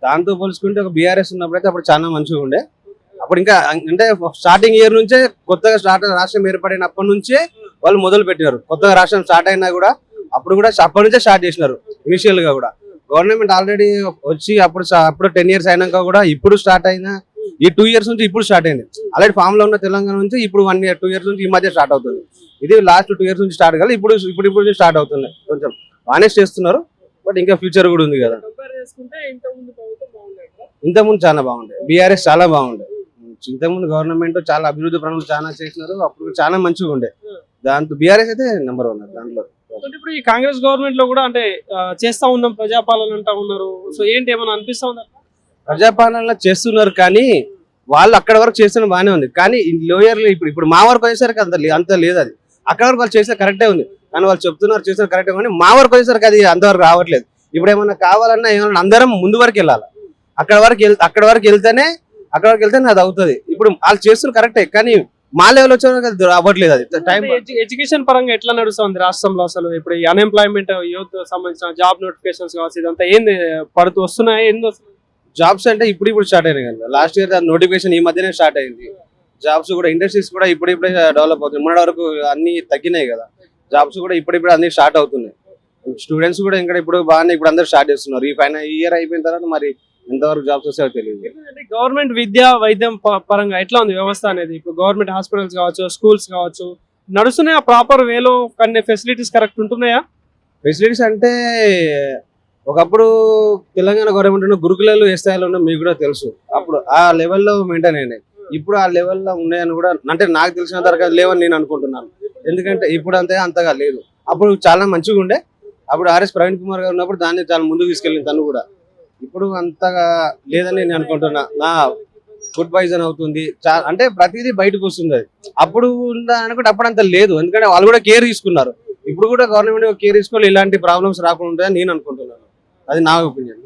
దాంతో పోల్చుకుంటే ఒక బీఆర్ఎస్ ఉన్నప్పుడైతే అప్పుడు చాలా మంచిగా ఉండే. అప్పుడు ఇంకా అంటే స్టార్టింగ్ ఇయర్ నుంచే కొత్తగా రాష్ట్రం ఏర్పడినప్పటి నుంచే వాళ్ళు మొదలు పెట్టినారు. కొత్తగా రాష్ట్రం స్టార్ట్ అయినా కూడా అప్పుడు అప్పటి నుంచే స్టార్ట్ చేసినారు. ఇనిషియల్ గా కూడా గవర్నమెంట్ ఆల్రెడీ వచ్చి అప్పుడు 10 years అయినాక కూడా ఇప్పుడు స్టార్ట్ అయినా ఈ 2 years నుంచి ఇప్పుడు స్టార్ట్ అయింది. ఆల్రెడీ ఫామ్ లో ఉన్న తెలంగాణ నుంచి ఇప్పుడు 1 year 2 years నుంచి ఈ మధ్య స్టార్ట్ అవుతుంది. ఇది లాస్ట్ 2 years నుంచి స్టార్ట్ కాదు, ఇప్పుడు స్టార్ట్ అవుతుంది. కొంచెం బాగానే చేస్తున్నారు, బట్ ఇంకా ఫ్యూచర్ కూడా ఉంది కదా. ఇంతకుముందు చాలా బాగుండే, బీఆర్ఎస్ చాలా బాగుండే. ఇంతకుముందు గవర్నమెంట్ చాలా అభివృద్ధి పనులు చాలా చేసినారు, అప్పుడు చాలా మంచిగా ఉండే. దాంతో బీఆర్ఎస్ అయితే నెంబర్ 1 దాంట్లో. ఇప్పుడు ఈ కాంగ్రెస్ గవర్నమెంట్ లో కూడా అంటే చేస్తా ఉన్నాం ప్రజాపాలన అంటా ఉన్నారు. సో ఏంటి, ఏమైనా అనిపిస్తా ఉందా? ప్రజాపాలన చేస్తున్నారు, కానీ వాళ్ళు అక్కడ వరకు చేస్తున్న బాగానే ఉంది. కానీ లోయర్ ఇప్పుడు మా వరకు వచ్చేసరికి అంత లేదు. అది అక్కడ వరకు వాళ్ళు చేస్తే కరెక్టే ఉంది, కానీ వాళ్ళు చెప్తున్నారు చేస్తున్నారు కరెక్టే, కానీ మా వరకు వచ్చేసరికి అది అంతవరకు రావట్లేదు. ఇప్పుడు ఏమన్నా కావాలన్నా ఏమన్నా అందరం ముందు వరకు వెళ్ళాలి. అక్కడ వరకు వెళ్తేనే అది అవుతుంది. ఇప్పుడు వాళ్ళు చేస్తున్నారు కరెక్టే, కానీ మా లెవెల్ వచ్చే అవ్వట్లేదు. అది టైం. ఎడ్యుకేషన్ పరంగా ఎట్లా నడుస్తుంది రాష్ట్రంలో? అసలు ఇప్పుడు అన్ఎంప్లాయ్మెంట్, యూత్ సంబంధించిన జాబ్ నోటిఫికేషన్స్ కావచ్చు, ఇదంతా ఏంది పడుతూ వస్తున్నాయి? ఏంది వస్తుంది? జాబ్స్ అంటే ఇప్పుడు స్టార్ట్ అయినాయి కదా. లాస్ట్ ఇయర్ నోటిఫికేషన్ ఈ మధ్యనే స్టార్ట్ అయింది. జాబ్స్ కూడా, ఇండస్ట్రీస్ కూడా ఇప్పుడే డెవలప్ అవుతుంది. మొన్నటి వరకు అన్ని తగ్గినాయి కదా, జాబ్స్ కూడా ఇప్పుడు అన్ని స్టార్ట్ అవుతున్నాయి. స్టూడెంట్స్ కూడా ఇంకా ఇప్పుడు బాగానే ఇప్పుడు అందరూ స్టార్ట్ చేస్తున్నారు. ఈ ఇయర్ అయిపోయిన తర్వాత మరి ఎంతవరకు జాబ్స్ వస్తాయో తెలియదు. గవర్నమెంట్ విద్య వైద్యం పరంగా ఎట్లా ఉంది వ్యవస్థ అనేది? ఇప్పుడు గవర్నమెంట్ హాస్పిటల్స్ కావచ్చు, స్కూల్స్ కావచ్చు, నడుస్తున్నాయా ప్రాపర్ వేలో? కొన్ని ఫెసిలిటీస్ కరెక్ట్ ఉంటున్నాయా? ఫెసిలిటీస్ అంటే ఒకప్పుడు తెలంగాణ గవర్నమెంట్ గురుకులాలు ఏ స్థాయిలో ఉన్నా మీకు కూడా తెలుసు. అప్పుడు ఆ లెవెల్లో మెయింటైన్ అయినాయి. ఇప్పుడు ఆ లెవెల్లో ఉన్నాయని కూడా అంటే నాకు తెలిసిన తరగతి లేవని నేను అనుకుంటున్నాను. ఎందుకంటే ఇప్పుడు అంతగా లేదు. అప్పుడు చాలా మంచిగా ఉండే. అప్పుడు ఆర్ఎస్ ప్రవీణ్ కుమార్ గారు ఉన్నప్పుడు దాన్ని చాలా ముందుకు తీసుకెళ్ళింది తను కూడా. ఇప్పుడు అంతగా లేదని నేను అనుకుంటున్నా. నా ఫుడ్ పాయిజన్ అవుతుంది, అంటే ప్రతిదీ బయటకు వస్తుంది. అది అప్పుడు అనుకుంటే అప్పుడు అంత లేదు, ఎందుకంటే వాళ్ళు కూడా కేర్ తీసుకున్నారు. ఇప్పుడు కూడా గవర్నమెంట్ కేర్ తీసుకోవాలి, ఇలాంటి ప్రాబ్లమ్స్ రాకుండా ఉంటాయని నేను అనుకుంటున్నాను. అది నా ఒపీనియన్.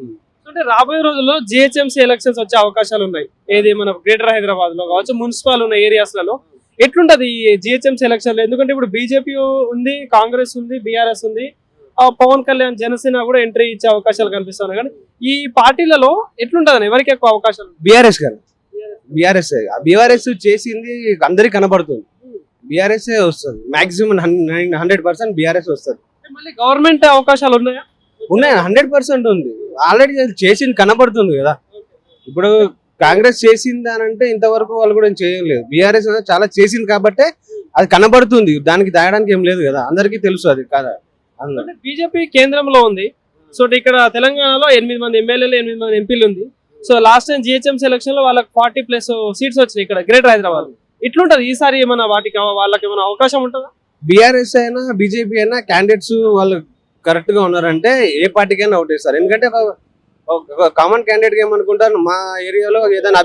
సో అంటే రాబోయే రోజుల్లో జిహెచ్ఎంసీ ఎలక్షన్స్ వచ్చే అవకాశాలు ఉన్నాయి. ఏది మన గ్రేటర్ హైదరాబాద్ లో కావచ్చు, మున్సిపల్ ఉన్న ఏరియాస్లలో ఎట్లుంటది ఈ జిహెచ్ఎంసీ ఎలక్షన్? ఎందుకంటే ఇప్పుడు బీజేపీ ఉంది, కాంగ్రెస్ ఉంది, బీఆర్ఎస్ ఉంది, పవన్ కళ్యాణ్ జనసేన కూడా ఎంట్రీ ఇచ్చే అవకాశాలు కనిపిస్తున్నాయి. కానీ ఈ పార్టీలలో ఎట్లుంటది, ఎవరికి ఎక్కువ అవకాశాలు? బీఆర్ఎస్ గారు, బీఆర్ఎస్ చేసింది అందరికి కనబడుతుంది. బీఆర్ఎస్ వస్తుంది మాక్సిమం 100% బీఆర్ఎస్ వస్తుంది. మళ్ళీ గవర్నమెంట్ అవకాశాలు ఉన్నాయా? ఉన్నాయి, 100% ఉంది. ఆల్రెడీ చేసింది కనబడుతుంది కదా. ఇప్పుడు కాంగ్రెస్ చేసింది అని అంటే ఇంతవరకు వాళ్ళు కూడా ఏం చేయలేదు. బీఆర్ఎస్ చాలా చేసింది కాబట్టే అది కనబడుతుంది. దానికి దాయడానికి ఏం లేదు కదా, అందరికీ తెలుసు అది కదా. బీజేపీ కేంద్రంలో ఉంది. సో ఇక్కడ తెలంగాణలో 8 మంది ఎమ్మెల్యేలు, 8 మంది ఎంపీలు ఉంది. So last time GHMC election లో వాళ్ళకి 40+ సీట్స్ వచ్చినాయి ఇక్కడ గ్రేటర్ హైదరాబాద్. ఇట్లుంటది ఈసారి ఏమైనా వాటికి వాళ్ళకి ఏమైనా అవకాశం ఉంటుందా? బీఆర్ఎస్ అయినా బీజేపీ అయినా క్యాండిడేట్స్ వాళ్ళు కరెక్ట్ గా ఉన్నారంటే ఏ పార్టీకైనా ఓటేస్తారు. ఎందుకంటే ఒక కామన్ క్యాండిడేట్ ఏమనుకుంటారు, మా ఏరియాలో ఏదైనా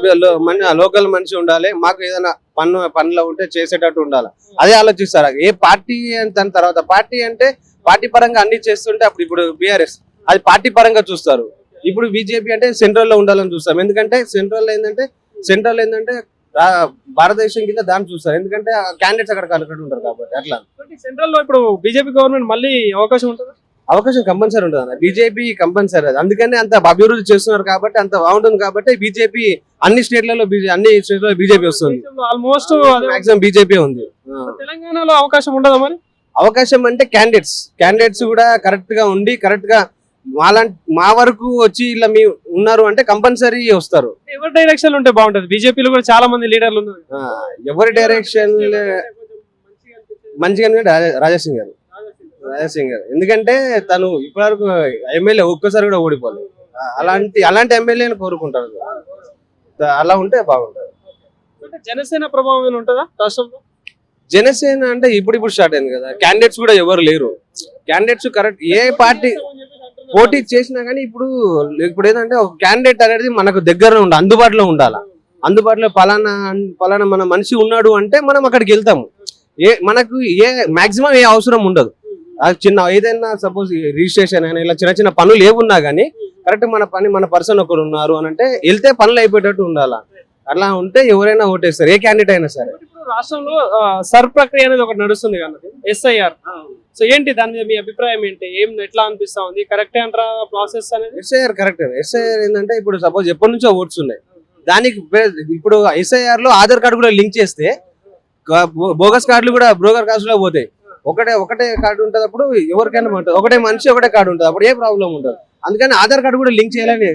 లోకల్ మనిషి ఉండాలి, మాకు ఏదైనా పనులు ఉంటే చేసేటట్టు ఉండాలి, అదే ఆలోచిస్తారు. ఏ పార్టీ దాని తర్వాత పార్టీ అంటే పార్టీ పరంగా అన్ని చేస్తుంటే అప్పుడు ఇప్పుడు బీఆర్ఎస్ అది పార్టీ పరంగా చూస్తారు. ఇప్పుడు బీజేపీ అంటే సెంట్రల్ లో ఉండాలని చూస్తాం. ఎందుకంటే సెంట్రల్ ఏంటంటే భారతదేశం కింద దాన్ని చూస్తారు. ఎందుకంటే క్యాండిడేట్స్ అక్కడ ఉంటారు కాబట్టి. అట్లా సెంట్రల్ లో ఇప్పుడు బీజేపీ గవర్నమెంట్ మళ్ళీ అవకాశం ఉంటుంది. అవకాశం కంపల్సరీ ఉంటుంది అన్న, బీజేపీ కంపల్సరీ. అందుకని అంత అభివృద్ధి చేస్తున్నారు కాబట్టి, అంత బాగుంటుంది కాబట్టి బీజేపీ అన్ని స్టేట్లలో బీజేపీ వస్తుంది. ఆల్మోస్ట్ మాక్సిమం బీజేపీ ఉంది. తెలంగాణలో అవకాశం ఉండదా మరి? అవకాశం అంటే క్యాండిడేట్స్ కూడా కరెక్ట్ గా ఉండి కరెక్ట్ గా మా వరకు వచ్చి ఇలా మీ ఉన్నారు అంటే కంపల్సరీ వస్తారు. ఎవరి డైరెక్షన్ ఉంటే బాగుంటది? బీజేపీలో కూడా చాలా మంది లీడర్లు ఉన్నారు. ఎవరి డైరెక్షన్ మంచిగా రాజాసింగ్ గారు. ఎందుకంటే తను ఇప్పటివరకు ఎమ్మెల్యే ఒక్కసారి కూడా ఓడిపోలేదు. అలాంటి ఎమ్మెల్యేని కోరుకుంటారు. అలా ఉంటే బాగుంటది. జనసేన ప్రభావం ఉంటుందా రాష్ట్రంలో? జనసేన అంటే ఇప్పుడు స్టార్ట్ అయింది కదా, క్యాండిడేట్స్ కూడా ఎవరు లేరు. క్యాండిడేట్స్ కరెక్ట్ ఏ పార్టీ పోటీ చేసినా కానీ ఇప్పుడు ఏంటంటే ఒక క్యాండిడేట్ అనేది మనకు దగ్గర అందుబాటులో ఉండాలి. అందుబాటులో పలానా మన మనిషి ఉన్నాడు అంటే మనం అక్కడికి వెళ్తాము. మనకు మాక్సిమం ఏ అవసరం ఉండదు. చిన్న ఏదైనా సపోజ్ రిజిస్ట్రేషన్ అయినా ఇలా చిన్న పనులు ఏమున్నా కానీ కరెక్ట్ మన పర్సన్ ఒకరు ఉన్నారు అని అంటే వెళ్తే పనులు అయిపోయేటట్టు ఉండాలా. అలా ఉంటే ఎవరైనా ఓటేస్తారు, ఏ క్యాండిడేట్ అయినా సరే. రాష్ట్రంలో సర్ ప్రక్రియ అనేది ఒకటి నడుస్తుంది కదా, SIR. సో ఏంటి దాని మీద మీ అభిప్రాయం ఏంటి? ఎట్లా అనిపిస్తా ఉంది? కరెక్ట్ అంటారా ప్రాసెస్ అనేది? SIR correct. SIR ఏంటంటే ఇప్పుడు సపోజ్ ఎప్పటి నుంచో ఓట్స్ ఉన్నాయి, దానికి ఇప్పుడు SIR లో ఆధార్ కార్డు కూడా లింక్ చేస్తే బోగస్ కార్డులు కూడా బ్రోకర్ కార్డ్స్ లో పోతాయి. ఒకటే కార్డు ఉంటుంది, అప్పుడు ఎవరికైనా ఉంటుంది. ఒకటే మనిషి ఒకటే కార్డు ఉంటుంది, అప్పుడు ఏ ప్రాబ్లం ఉంటుంది. అందుకని ఆధార్ కార్డు కూడా లింక్ చేయాలని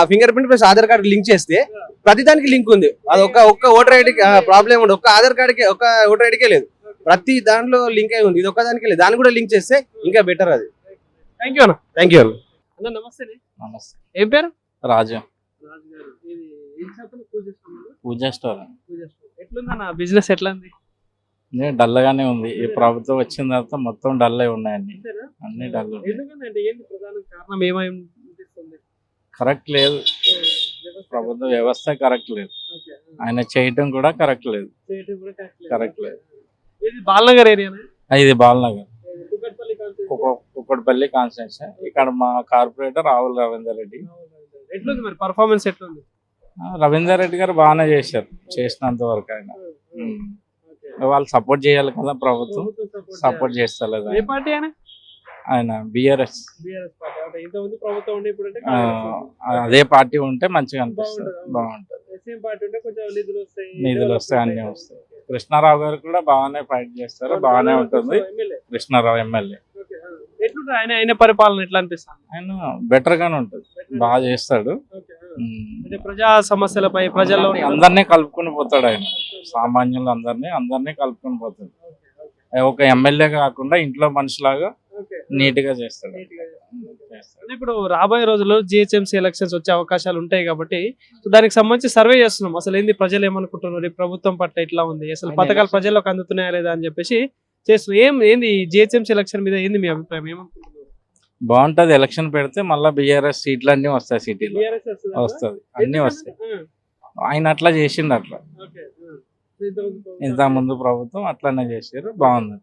finger print plus Aadhaar card link చేస్తే ప్రతిదానికి లింక్ ఉంది. అది ఒక్క ఓటర్ ఐడికి ప్రాబ్లం ఉండదు, ఒక్క ఆధార్ కార్డుకి ఒక్క ఓటర్ ఐడికే లేదు, ప్రతి దాంట్లో లింక్ అయి ఉంది. ఇది ఒక్క దానికి లేదు, దాన్ని కూడా లింక్ చేస్తే ఇంకా బెటర్. అది థ్యాంక్ యూ అన్న. థ్యాంక్ యూ అన్న. నమస్తే. ఏం పేరు? రాజు. పూజ స్టోర్. ఎట్లుందన్న బిజినెస్? ఎట్లా ఉంది? డల్ గానే ఉంది. ఈ ప్రభుత్వం వచ్చిన తర్వాత మొత్తం డల్ అయి ఉన్నాయండి, అన్ని డల్. కారణం ఏమైంది? కరెక్ట్ లేదు, ప్రభుత్వ వ్యవస్థ కరెక్ట్ లేదు, ఆయన చేయటం కూడా కరెక్ట్ లేదు. బాలనగర్ ఏరియా, ఇది బాలనగర్ కుక్కడపల్లి కాన్స్టిట్యూన్సీ. ఇక్కడ మా కార్పొరేటర్ రావుల రవీందర్ రెడ్డి. ఎట్లుంది మరి పర్ఫార్మెన్స్? ఎట్లుంది? రవీందర్ రెడ్డి గారు బాగానే చేశారు, చేసినంత వరకు. ఆయన వాళ్ళు సపోర్ట్ చేయాలి కదా, ప్రభుత్వం సపోర్ట్ చేస్తలేదు. ఆయన BRS. అదే పార్టీ ఉంటే మంచిగా అనిపిస్తుంది, బాగుంటుంది. నిధులు వస్తాయి, అన్ని వస్తాయి. కృష్ణారావు గారు కూడా బాగానే ఫైట్ చేస్తారు, బాగానే ఉంటుంది. కృష్ణారావు ఎమ్మెల్యే ఆయన పరిపాలన ఎట్లా అనిపిస్తుంది? ఆయన బెటర్ గానే ఉంటుంది, బాగా చేస్తాడు. ప్రజా సమస్యలపై ప్రజల్లో అందరినీ కలుపుకొని పోతాడు ఆయన. సామాన్యులు అందరినీ కలుపుకొని పోతాడు. ఒక ఎమ్మెల్యే కాకుండా ఇంట్లో మనిషిలాగా నీట్ గా చేస్తాడు. ఇప్పుడు రాబోయే రోజుల్లో GHMC ఎలక్షన్స్ వచ్చే అవకాశాలు ఉంటాయి కాబట్టి దానికి సంబంధించి సర్వే చేస్తున్నాం. అసలు ఏంది, ప్రజలు ఏమనుకుంటున్నారు, ఈ ప్రభుత్వం పట్ల ఎట్లా ఉంది, అసలు పథకాలు ప్రజల్లోకి అందుతున్నాయా లేదా అని చెప్పేసి చేస్తున్నాం. ఏంది GHMC ఎలక్షన్ మీద ఏంది మీ అభిప్రాయం? ఏమనుకుంటున్నారు? బాగుంటది. ఎలక్షన్ పెడితే మళ్ళీ BRS సీట్లు అన్ని వస్తాయి, సిటీలో వస్తుంది, అన్ని వస్తాయి. ఆయన అట్లా చేసిండు, అట్లా ఇంత ముందు ప్రభుత్వం అట్లానే చేసారు, బాగుంది.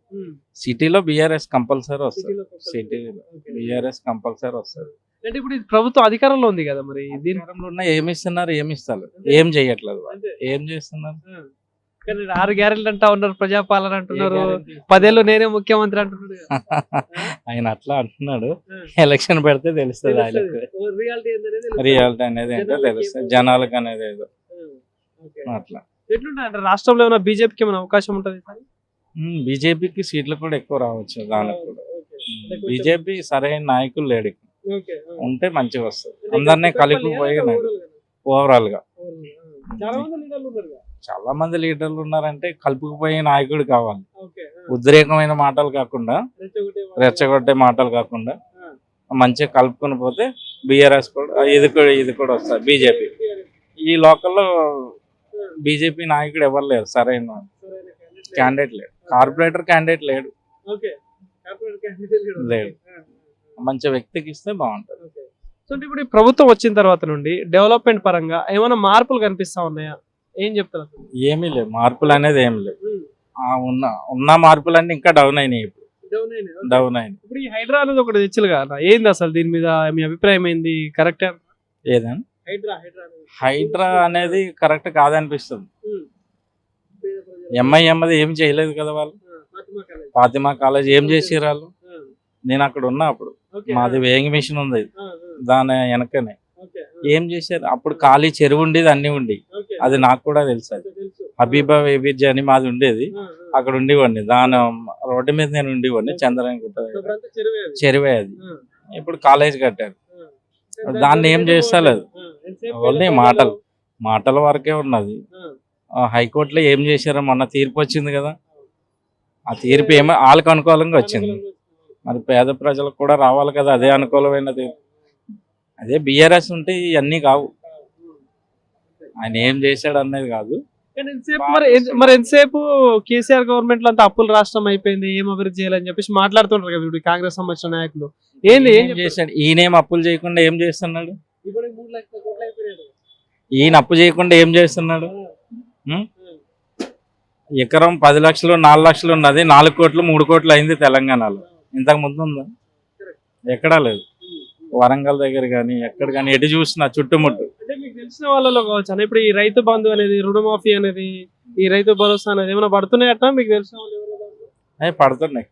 సిటీలో BRS కంపల్సరీ వస్తుంది, సిటీలో BRS కంపల్సరీ వస్తుంది. అంటే ఇప్పుడు ఇది ప్రభుత్వం అధికారంలో ఉంది కదా, మరి దీని అధికారంలో ఉన్న ఏమి ఇస్తున్నారు, ఏమి ఇస్తారు, ఏం చేయట్లేదు వాళ్ళు. అంతే. ఏం చేస్తున్నారు? కానీ 6 గ్యారెంటీలు అంటా ఉన్నారు, ప్రజాపాలన అంటున్నారు, ఏ guarantee? 10 ఏళ్ళు నేనే ముఖ్యమంత్రి అంటున్నాడు కదా. ఆయన అట్లా అంటున్నాడు. ఎలక్షన్ పెడితే తెలుస్తుంది ఆయనకు రియాలిటీ ఏందనేది తెలుస్తుంది. రియాలిటీ అనేది ఏంటో జనాలకి తెలుస్తుంది, ఏమో- జనాలకు అనేది ఏదో ఓకే. అట్లా. ఎట్లుంటాయి అంటే రాష్ట్రంలో ఏమైనా బీజేపీకి ఏమైనా అవకాశం ఉంటుంది సార్? బీజేపీకి సీట్లు కూడా ఎక్కువ రావచ్చు దానికి కూడా. ఓకే. అంటే కొంచెం- బీజేపీ సరైన నాయకులు లేడు ఇక్కడ. ఓకే. ఉంటే మంచిగా వస్తుంది, అంటే అందరినీ ఇక్కడ కలిపి కుక్కట్పల్లి పోయి overall గా? ఓవరాల్ గా. చాలా మంది లీడర్లు ఉన్నారు కదా. చాలా మంది లీడర్లు ఉన్నారంటే కలుపుకుపోయే నాయకుడు కావాలి. ఓకే. ఉద్రేకమైన మాటలు కాకుండా, రెచ్చగొట్టే మాటలు కాకుండా మంచిగా కలుపుకొని పోతే బీఆర్ఎస్ కూడా ఇది కూడా వస్తుంది. బీజేపీ ఈ లోకల్లో బీజేపీ నాయకుడు ఎవరు లేరు, సరైన క్యాండిడేట్ లేడు, కార్పొరేటర్ క్యాండిడేట్ లేడు. ఓకే. లేడు. మంచి వ్యక్తికి ఇస్తే బాగుంటుంది. సో అంటే ఇప్పుడు ఈ ప్రభుత్వం వచ్చిన తర్వాత నుండి డెవలప్మెంట్ పరంగా ఏమైనా మార్పులు కనిపిస్తా ఉన్నాయా? ఏం చెప్తారు అసలు? ఏమీ లేవు, మార్పులు అనేది ఏమి లేవు. ఉన్న మార్పులన్నీ ఇంకా డౌన్ అయినాయి, ఇప్పుడు Down అయినాయి. Okay. డౌన్ అయినాయి. ఇప్పుడు ఈ హైడ్రా అనేది ఒకటి తెచ్చులు కదా, ఏంది అసలు దీని మీద మీ అభిప్రాయం ఏంది? కరెక్ట్ ఏదైనా హైడ్రా హైడ్రా అనేది కరెక్ట్ కాదనిపిస్తుంది. ఎంఐఎంది ఏం చేయలేదు కదా వాళ్ళు. ఫాతిమా కాలేజ్ ఏం చేసిర్రు వాళ్ళు? నేను అక్కడ ఉన్నా అప్పుడు. మాది వేయింగ్ మిషన్ ఉంది దాని వెనకనే. ఏం చేశారు అప్పుడు? ఖాళీ చెరువు ఉండేది, అన్ని ఉండి, అది నాకు కూడా తెలుసు. అది హబీబా వేబిర్జీ అని మాది ఉండేది, అక్కడ ఉండేవాడిని. దాని రోడ్డు మీద నేను ఉండేవాడిని, చంద్రాయణ గుట్ట దగ్గర. చెరువే అది. ఇప్పుడు కాలేజ్ కట్టారు, దాన్ని ఏం చేస్తలేదు. ఓన్లీ మాటల వరకే ఉన్నది. హైకోర్టులో ఏం చేశారో మొన్న తీర్పు వచ్చింది కదా, ఆ తీర్పు ఏమో వాళ్ళకి అనుకూలంగా వచ్చింది. మరి పేద ప్రజలకు కూడా రావాలి కదా అదే అనుకూలమైన తీర్పు. అదే బీఆర్ఎస్ ఉంటే ఇవన్నీ కావు. ఆయన ఏం చేశాడు అనేది కాదు. మరి ఎంతసేపు కేసీఆర్ గవర్నమెంట్ లో అంతా అప్పుల రాష్ట్రం అయిపోయింది, ఏం అభివృద్ధి చేయాలని చెప్పేసి మాట్లాడుతుంటారు కదా ఇప్పుడు కాంగ్రెస్ సంబంధించిన నాయకులు. ఏంది ఏం చేశాడు? ఈయనేం అప్పులు చేయకుండా ఏం చేస్తున్నాడు? ఈయన అప్పు చేయకుండా ఏం చేస్తున్నాడు? ఎకరం 10 లక్షలు 4 లక్షలు ఉన్నది, 4 కోట్లు 3 కోట్లు అయింది తెలంగాణలో. ఇంతకు ముందు ఉందా? ఎక్కడా లేదు. వరంగల్ దగ్గర కానీ ఎక్కడ కానీ ఎటు చూసినా చుట్టుముట్టు. అంటే మీకు తెలిసిన వాళ్ళలో కావచ్చు అన్న, ఇప్పుడు ఈ రైతు బంధు అనేది, రుణమాఫీ అనేది, ఈ రైతు భరోసా అనేది ఏమైనా పడుతున్నాయట మీకు తెలిసిన వాళ్ళు ఎవరైనా? అవి పడుతున్నాయి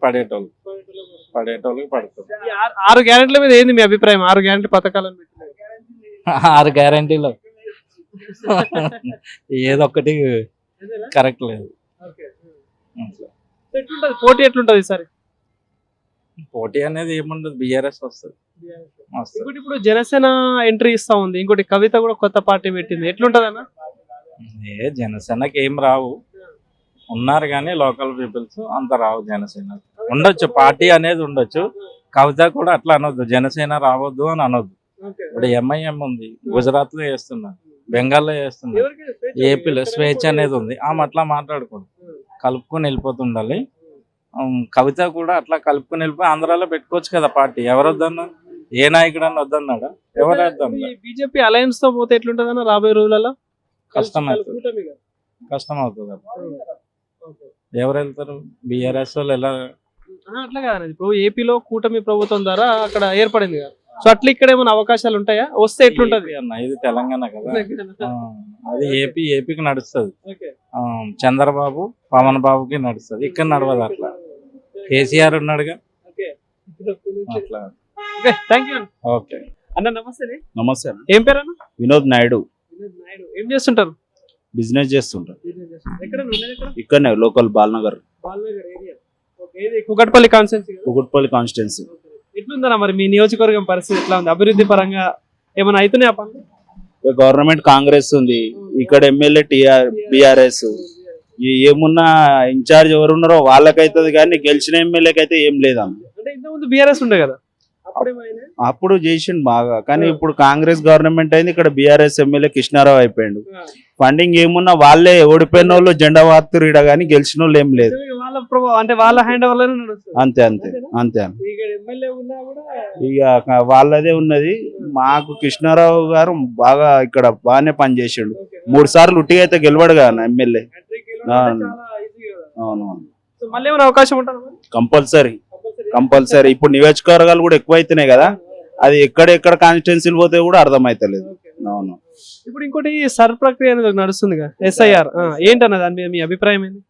పడేటోళ్ళకి పడుతుంది. ఈ 6 గ్యారెంటీల మీద ఏంది మీ అభిప్రాయం? 6 గ్యారెంటీ పథకాలను పెట్టినారు. 6 గ్యారంటీలో ఏదొక్కటి కరెక్ట్ లేదు. ఓకే. సో ఎట్లుంటది పోటీ, ఎట్లుంటది సరే? పోటీ అనేది ఏముండదు, బీఆర్ఎస్ వస్తుంది. ఇంకోటి ఇప్పుడు జనసేన ఎంట్రీ ఇస్తా ఉంది, ఇంకోటి కవిత కూడా కొత్త పార్టీ పెట్టింది, ఎట్లుంటది అన్న? జనసేనకి ఏం రావు, ఉన్నారు కానీ లోకల్ పీపుల్స్ అంత రావు. జనసేన ఉండొచ్చు, పార్టీ అనేది ఉండొచ్చు. కవిత కూడా అట్లా అనొద్దు, జనసేన రావద్దు అని అనొద్దు. ఇప్పుడు ఎంఐఎం ఉంది, గుజరాత్ లో చేస్తున్నారు, బెంగాల్లో చేస్తున్నారు, ఏపీలో స్వేచ్ఛ అనేది ఉంది. ఆమె అట్లా మాట్లాడకూడదు, కలుపుకొని వెళ్ళిపోతుండాలి. కవిత కూడా అట్లా కలుపుకొని వెళ్ళిపోయి ఆంధ్రాలో పెట్టుకోవచ్చు కదా పార్టీ. ఎవరు వద్దన్నా? ఏ నాయకుడు అన్న వద్దన్నాడా? ఎవరు వద్దన్నా? బీజేపీ అలయన్స్ తో పోతే ఎట్లుంటది అన్న రాబోయే రోజులలో? కష్టం అవుతుంది, కష్టం అవుతుంది. ఎవరు వెళ్తారు? బీఆర్ఎస్ వాళ్ళు ఎలా? అట్లా కాదు, ఇప్పుడు ఏపీలో కూటమి ప్రభుత్వం ద్వారా అక్కడ ఏర్పడింది కదా, సో అట్లా ఇక్కడ ఏమైనా అవకాశాలు ఉంటాయా? వస్తే ఎట్లుంటది అన్న? ఇది తెలంగాణ కదా, అది ఏపీకి నడుస్తుంది. చంద్రబాబు పవన్ బాబుకి నడుస్తుంది, ఇక్కడ నడవదు. అట్లా కేసీఆర్ ఉన్నాడుగా అట్లా. ఓకే అన్న నమస్తే. నమస్తే. ఏం పేరు అన్న? వినోద్ నాయుడు. ఏం చేస్తుంటారు? బిజినెస్ చేస్తుంటారు. ఎక్కడ ఉండేది? ఎక్కడ? ఇక్కడనే local Balnagar, Balnagar area. Okay. ఇది కుకట్పల్లి కాన్స్టిట్యున్సీ. కుకుట్పల్లి కాన్స్టిట్యున్సీ. ఎట్లుందన్నా మరి మీ నియోజకవర్గం పరిస్థితి ఎట్లా ఉంది? అభివృద్ధి పరంగా ఏమైనా అవుతున్నాయా పనులు? గవర్నమెంట్ కాంగ్రెస్ ఉంది, ఇక్కడ ఎమ్మెల్యే బీఆర్ఎస్. ఏమున్నా ఇన్ఛార్జ్ ఎవరు ఉన్నారో వాళ్ళకైతుంది కానీ గెలిచిన ఎమ్మెల్యేకి అయితే ఏం లేదమ్మ. అంటే ఇంతకుముందు బీఆర్ఎస్ ఉండే కదా, అప్పుడు చేసిండు బాగా, కానీ ఇప్పుడు కాంగ్రెస్ గవర్నమెంట్ అయింది, ఇక్కడ బీఆర్ఎస్ ఎమ్మెల్యే కృష్ణారావు అయిపోయిండు. ఫండింగ్ ఏమున్నా వాళ్ళే, ఓడిపోయిన వాళ్ళు జెండా వార్తరు ఇడ కానీ గెలిచిన వాళ్ళు ఏం లేదు. అంటే వాళ్ళ హ్యాండ్ ఓవర్లోనే నడుస్తుంది. అంతే అంతే అంతే. ఎమ్మెల్యే ఉన్నా కూడా ఇక వాళ్ళదే ఉన్నది. మాకు కృష్ణారావు గారు బాగా ఇక్కడ బాగానే పనిచేసిండు. 3 సార్లు ఉట్టిగా అయితే గెలవడు కదా ఎమ్మెల్యే. అవును, మళ్ళీ ఏమైనా అవకాశం ఉంటుంది? కంపల్సరీ. ఇప్పుడు నియోజకవర్గాలు కూడా ఎక్కువ అవుతున్నాయి కదా, అది ఎక్కడ కాన్స్టిట్యున్సీలు పోతే కూడా అర్థమైతలేదు. అవును. ఇప్పుడు ఇంకోటి సర్ ప్రక్రియ అనేది ఒకటి నడుస్తుందిగా, SIR. ఏంటన్న దాని మీద మీ అభిప్రాయం ఏంటి?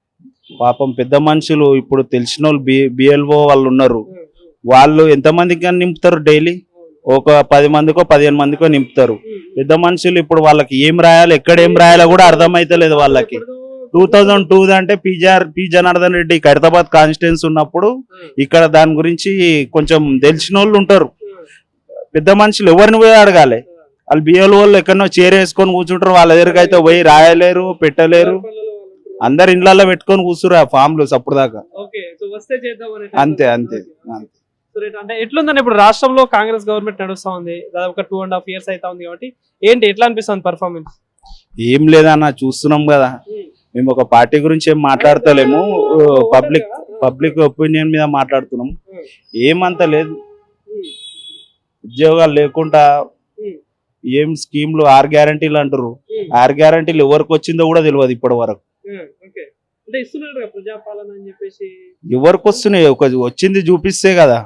పాపం పెద్ద మనుషులు ఇప్పుడు తెలిసిన వాళ్ళు బిఎల్ఓ వాళ్ళు ఉన్నారు, వాళ్ళు ఎంతమందికి నింపుతారు డైలీ? ఒక 10 మందికో 15 మందికో నింపుతారు. పెద్ద మనుషులు ఇప్పుడు వాళ్ళకి ఏం రాయాలి, ఎక్కడ ఏం రాయాలో కూడా అర్థమైతలేదు వాళ్ళకి. 2002 అంటే పి జనార్దన్ రెడ్డి ఖైరతాబాద్ కాన్స్టిట్యున్సీ ఉన్నప్పుడు ఇక్కడ దాని గురించి కొంచెం తెలిసిన వాళ్ళు ఉంటారు. పెద్ద మనుషులు ఎవరిని పోయి అడగాలి? వాళ్ళు బిఎల్ వాళ్ళు ఎక్కడో చేరేసుకొని కూర్చుంటారు, వాళ్ళ దగ్గరికి అయితే పోయి రాయలేరు, పెట్టలేరు. అందరు ఇండ్లలో పెట్టుకొని కూర్చురు ఆ ఫామ్లు అప్పుడు దాకా. అంతే అంతే. అంటే ఎట్లుందని ఇప్పుడు రాష్ట్రంలో కాంగ్రెస్ గవర్నమెంట్ నడుస్తా ఉంది, దాదాపు 2.5 years అయితే ఉంది కాబట్టి ఏంటి ఎట్లా అనిపిస్తుంది పర్ఫార్మెన్స్? ఏం లేదన్న, చూస్తున్నాం కదా. మేము ఒక పార్టీ గురించి ఏం మాట్లాడతలేము, పబ్లిక్ ఒపీనియన్ మీద మాట్లాడుతున్నాం. ఏమంత లేదు, ఉద్యోగాలు లేకుండా ఏం స్కీమ్లు 6 గ్యారంటీలు అంటారు. 6 గ్యారంటీలు ఎవరికి వచ్చిందో కూడా తెలియదు ఇప్పటి వరకు. ఎవరికి వస్తున్నాయి? వచ్చింది చూపిస్తే కదా.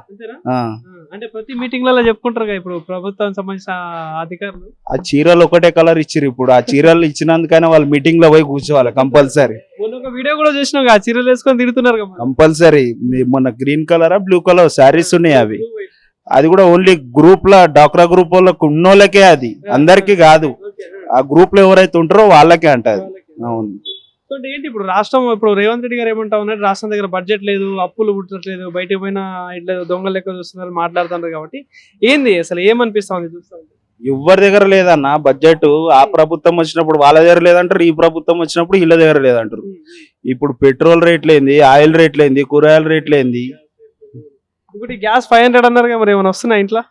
అంటే ప్రతి మీటింగ్ లలో చెప్పుకుంటారు ఇప్పుడు ప్రభుత్వం సంబంధించిన అధికారులు. ఆ చీరలు ఒకటే కలర్ ఇచ్చిరు, ఇప్పుడు ఆ చీరలు ఇచ్చినందుకైనా వాళ్ళు మీటింగ్ లో పోయి కూర్చోవాలి కంపల్సరీ. ఒక వీడియో కూడా చూసినా ఆ చీరలు వేసుకొని తిరుగుతున్నారు కంపల్సరీ. మొన్న green colour blue colour saris ఉన్నాయి, అవి అది కూడా ఓన్లీ గ్రూప్ లో డాక్రా గ్రూప్ వాళ్ళకి ఉన్నోళ్ళకే, అది అందరికి కాదు. ఆ గ్రూప్ లో ఎవరైతే ఉంటారో వాళ్ళకే అంటది. అవును. ఏంటి ఇప్పుడు రాష్ట్రం, ఇప్పుడు రేవంత్ రెడ్డి గారు ఏమంటా ఉన్నారు, రాష్ట్రం దగ్గర బడ్జెట్ లేదు, అప్పులు పుట్టట్లేదు, బయటకు పోయినా ఇట్లా దొంగలు లెక్క చూస్తున్నారు మాట్లాడుతున్నారు కాబట్టి ఏంది అసలు ఏమనిపిస్తా ఉంది చూస్తా ఉంది? ఎవరి దగ్గర లేదన్న బడ్జెట్. ఆ ప్రభుత్వం వచ్చినప్పుడు వాళ్ళ దగ్గర లేదంటారు, ఈ ప్రభుత్వం వచ్చినప్పుడు వీళ్ళ దగ్గర లేదంటారు. ఇప్పుడు పెట్రోల్ రేట్లేంది, ఆయిల్ రేట్లేంది, కూరగాయల రేట్లేంది. ఇప్పుడు గ్యాస్ 500 అన్నారు కదా, మరి ఏమైనా వస్తున్నాయి ఇంట్లో?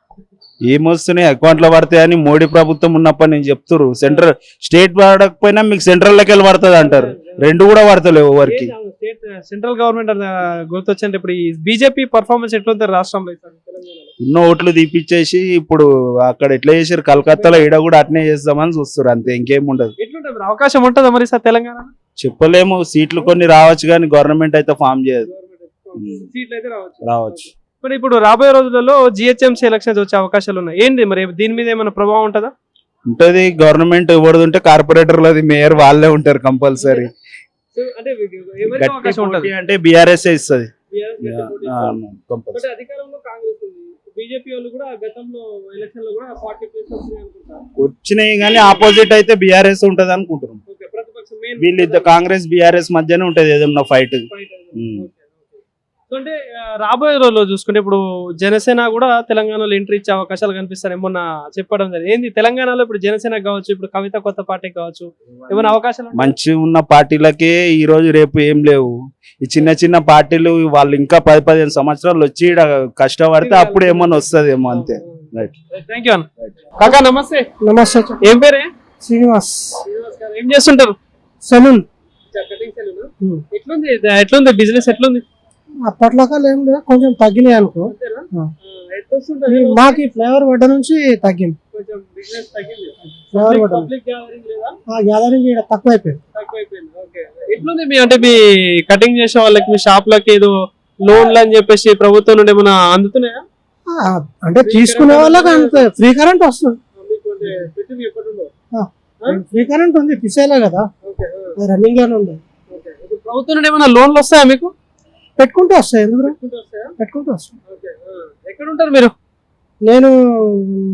ఏమొస్తున్నాయి? అకౌంట్ లో పడతాయని మోడీ ప్రభుత్వం ఉన్నప్పటి నేను చెప్తున్నారు. స్టేట్ పడకపోయినా మీకు సెంట్రల్ లెక్కలు పడుతుంది అంటారు, రెండు కూడా పడతలేవు ఎవరికి. సెంట్రల్ గవర్నమెంట్ గుర్తొచ్చంటే ఇప్పుడు ఈ బీజేపీ పర్ఫార్మెన్స్ ఎట్లుంది రాష్ట్రంలో? ఉన్న ఓట్లు తీపిచ్చేసి ఇప్పుడు అక్కడ ఎట్లా చేసారు కలకత్తాలో, ఈడ కూడా అట్నే చేస్తామని చూస్తారు, అంతే, ఇంకేం ఉండదు. ఎట్లుంటుంది, అవకాశం ఉంటుందా మరి సార్ తెలంగాణ? చెప్పలేము, సీట్లు కొన్ని రావచ్చు కానీ గవర్నమెంట్ అయితే ఫామ్ చేయదు. రావచ్చు. ఇప్పుడు రాబోయే రోజులలో జిహెచ్ఎంసీ ఎలక్షన్స్ వచ్చే అవకాశాలు ఉన్నాయి, ఏంటి మరి దీని మీద ఏమైనా ప్రభావం ఉంటుందా? ఉంటది. గవర్నమెంట్ ఎవరిది ఉంటే కార్పొరేటర్లది, మేయర్ వాళ్ళే ఉంటారు కంపల్సరీ. అంటే బీఆర్ఎస్ ఇస్తుంది. వచ్చినాయి కానీ ఆపోజిట్ అయితే బీఆర్ఎస్ ఉంటది అనుకుంటున్నాం. వీళ్ళిద్దరు కాంగ్రెస్ బీఆర్ఎస్ మధ్యనే ఉంటది ఏదన్నా ఫైట్. అంటే రాబోయే రోజుల్లో చూసుకుంటే ఇప్పుడు జనసేన కూడా తెలంగాణలో ఎంట్రీ ఇచ్చే అవకాశాలు కనిపిస్తాయి, మొన్న చెప్పడం జరిగింది. ఏంది తెలంగాణలో ఇప్పుడు జనసేన కావచ్చు, ఇప్పుడు కవిత కొత్త పార్టీ కావచ్చు, ఏమైనా అవకాశాలు? మంచి ఉన్న పార్టీలకే ఈ రోజు రేపు ఏం లేవు. ఈ చిన్న చిన్న పార్టీలు వాళ్ళు ఇంకా 10-15 సంవత్సరాలు వచ్చి కష్టపడితే అప్పుడు ఏమన్నా వస్తుంది ఏమో, అంతే. థ్యాంక్ యూ అన్న. కాకా నమస్తే. నమస్తే. ఏం పేరే? శ్రీనివాస్. ఏం చేస్తుంటారు? సెలూన్. ఎట్లుంది బిజినెస్, ఎట్లుంది? అప్పట్లోకాలు ఏం లేదు, కొంచెం తగ్గినాయి అనుకో. మాకు ఈ ఫ్లేవర్ పడ్డ నుంచి తగ్గింది. ఫ్లేవర్ పడ్డ గ్యాదరింగ్ తక్కువ అయిపోయింది. ఎట్లుంది మీ అంటే మీ కటింగ్ చేసే వాళ్ళకి, మీ షాప్ లకి ఏదో లోన్లు అని చెప్పేసి ప్రభుత్వం నుండి ఏమైనా అందుతున్నాయా? అంటే తీసుకునే వాళ్ళకి అంత ఫ్రీ కరెంట్ వస్తుంది. ఫ్రీ కరెంట్ ఉంది, పిసేలే కదా, రన్నింగ్ లోనే ఉంది. ప్రభుత్వం నుండి ఏమైనా లోన్లు వస్తాయా మీకు? పెట్టుకుంటూ వస్తాయి. ఎందుకు పెట్టుకుంటూ వస్తాయి. ఎక్కడ ఉంటారు మీరు? నేను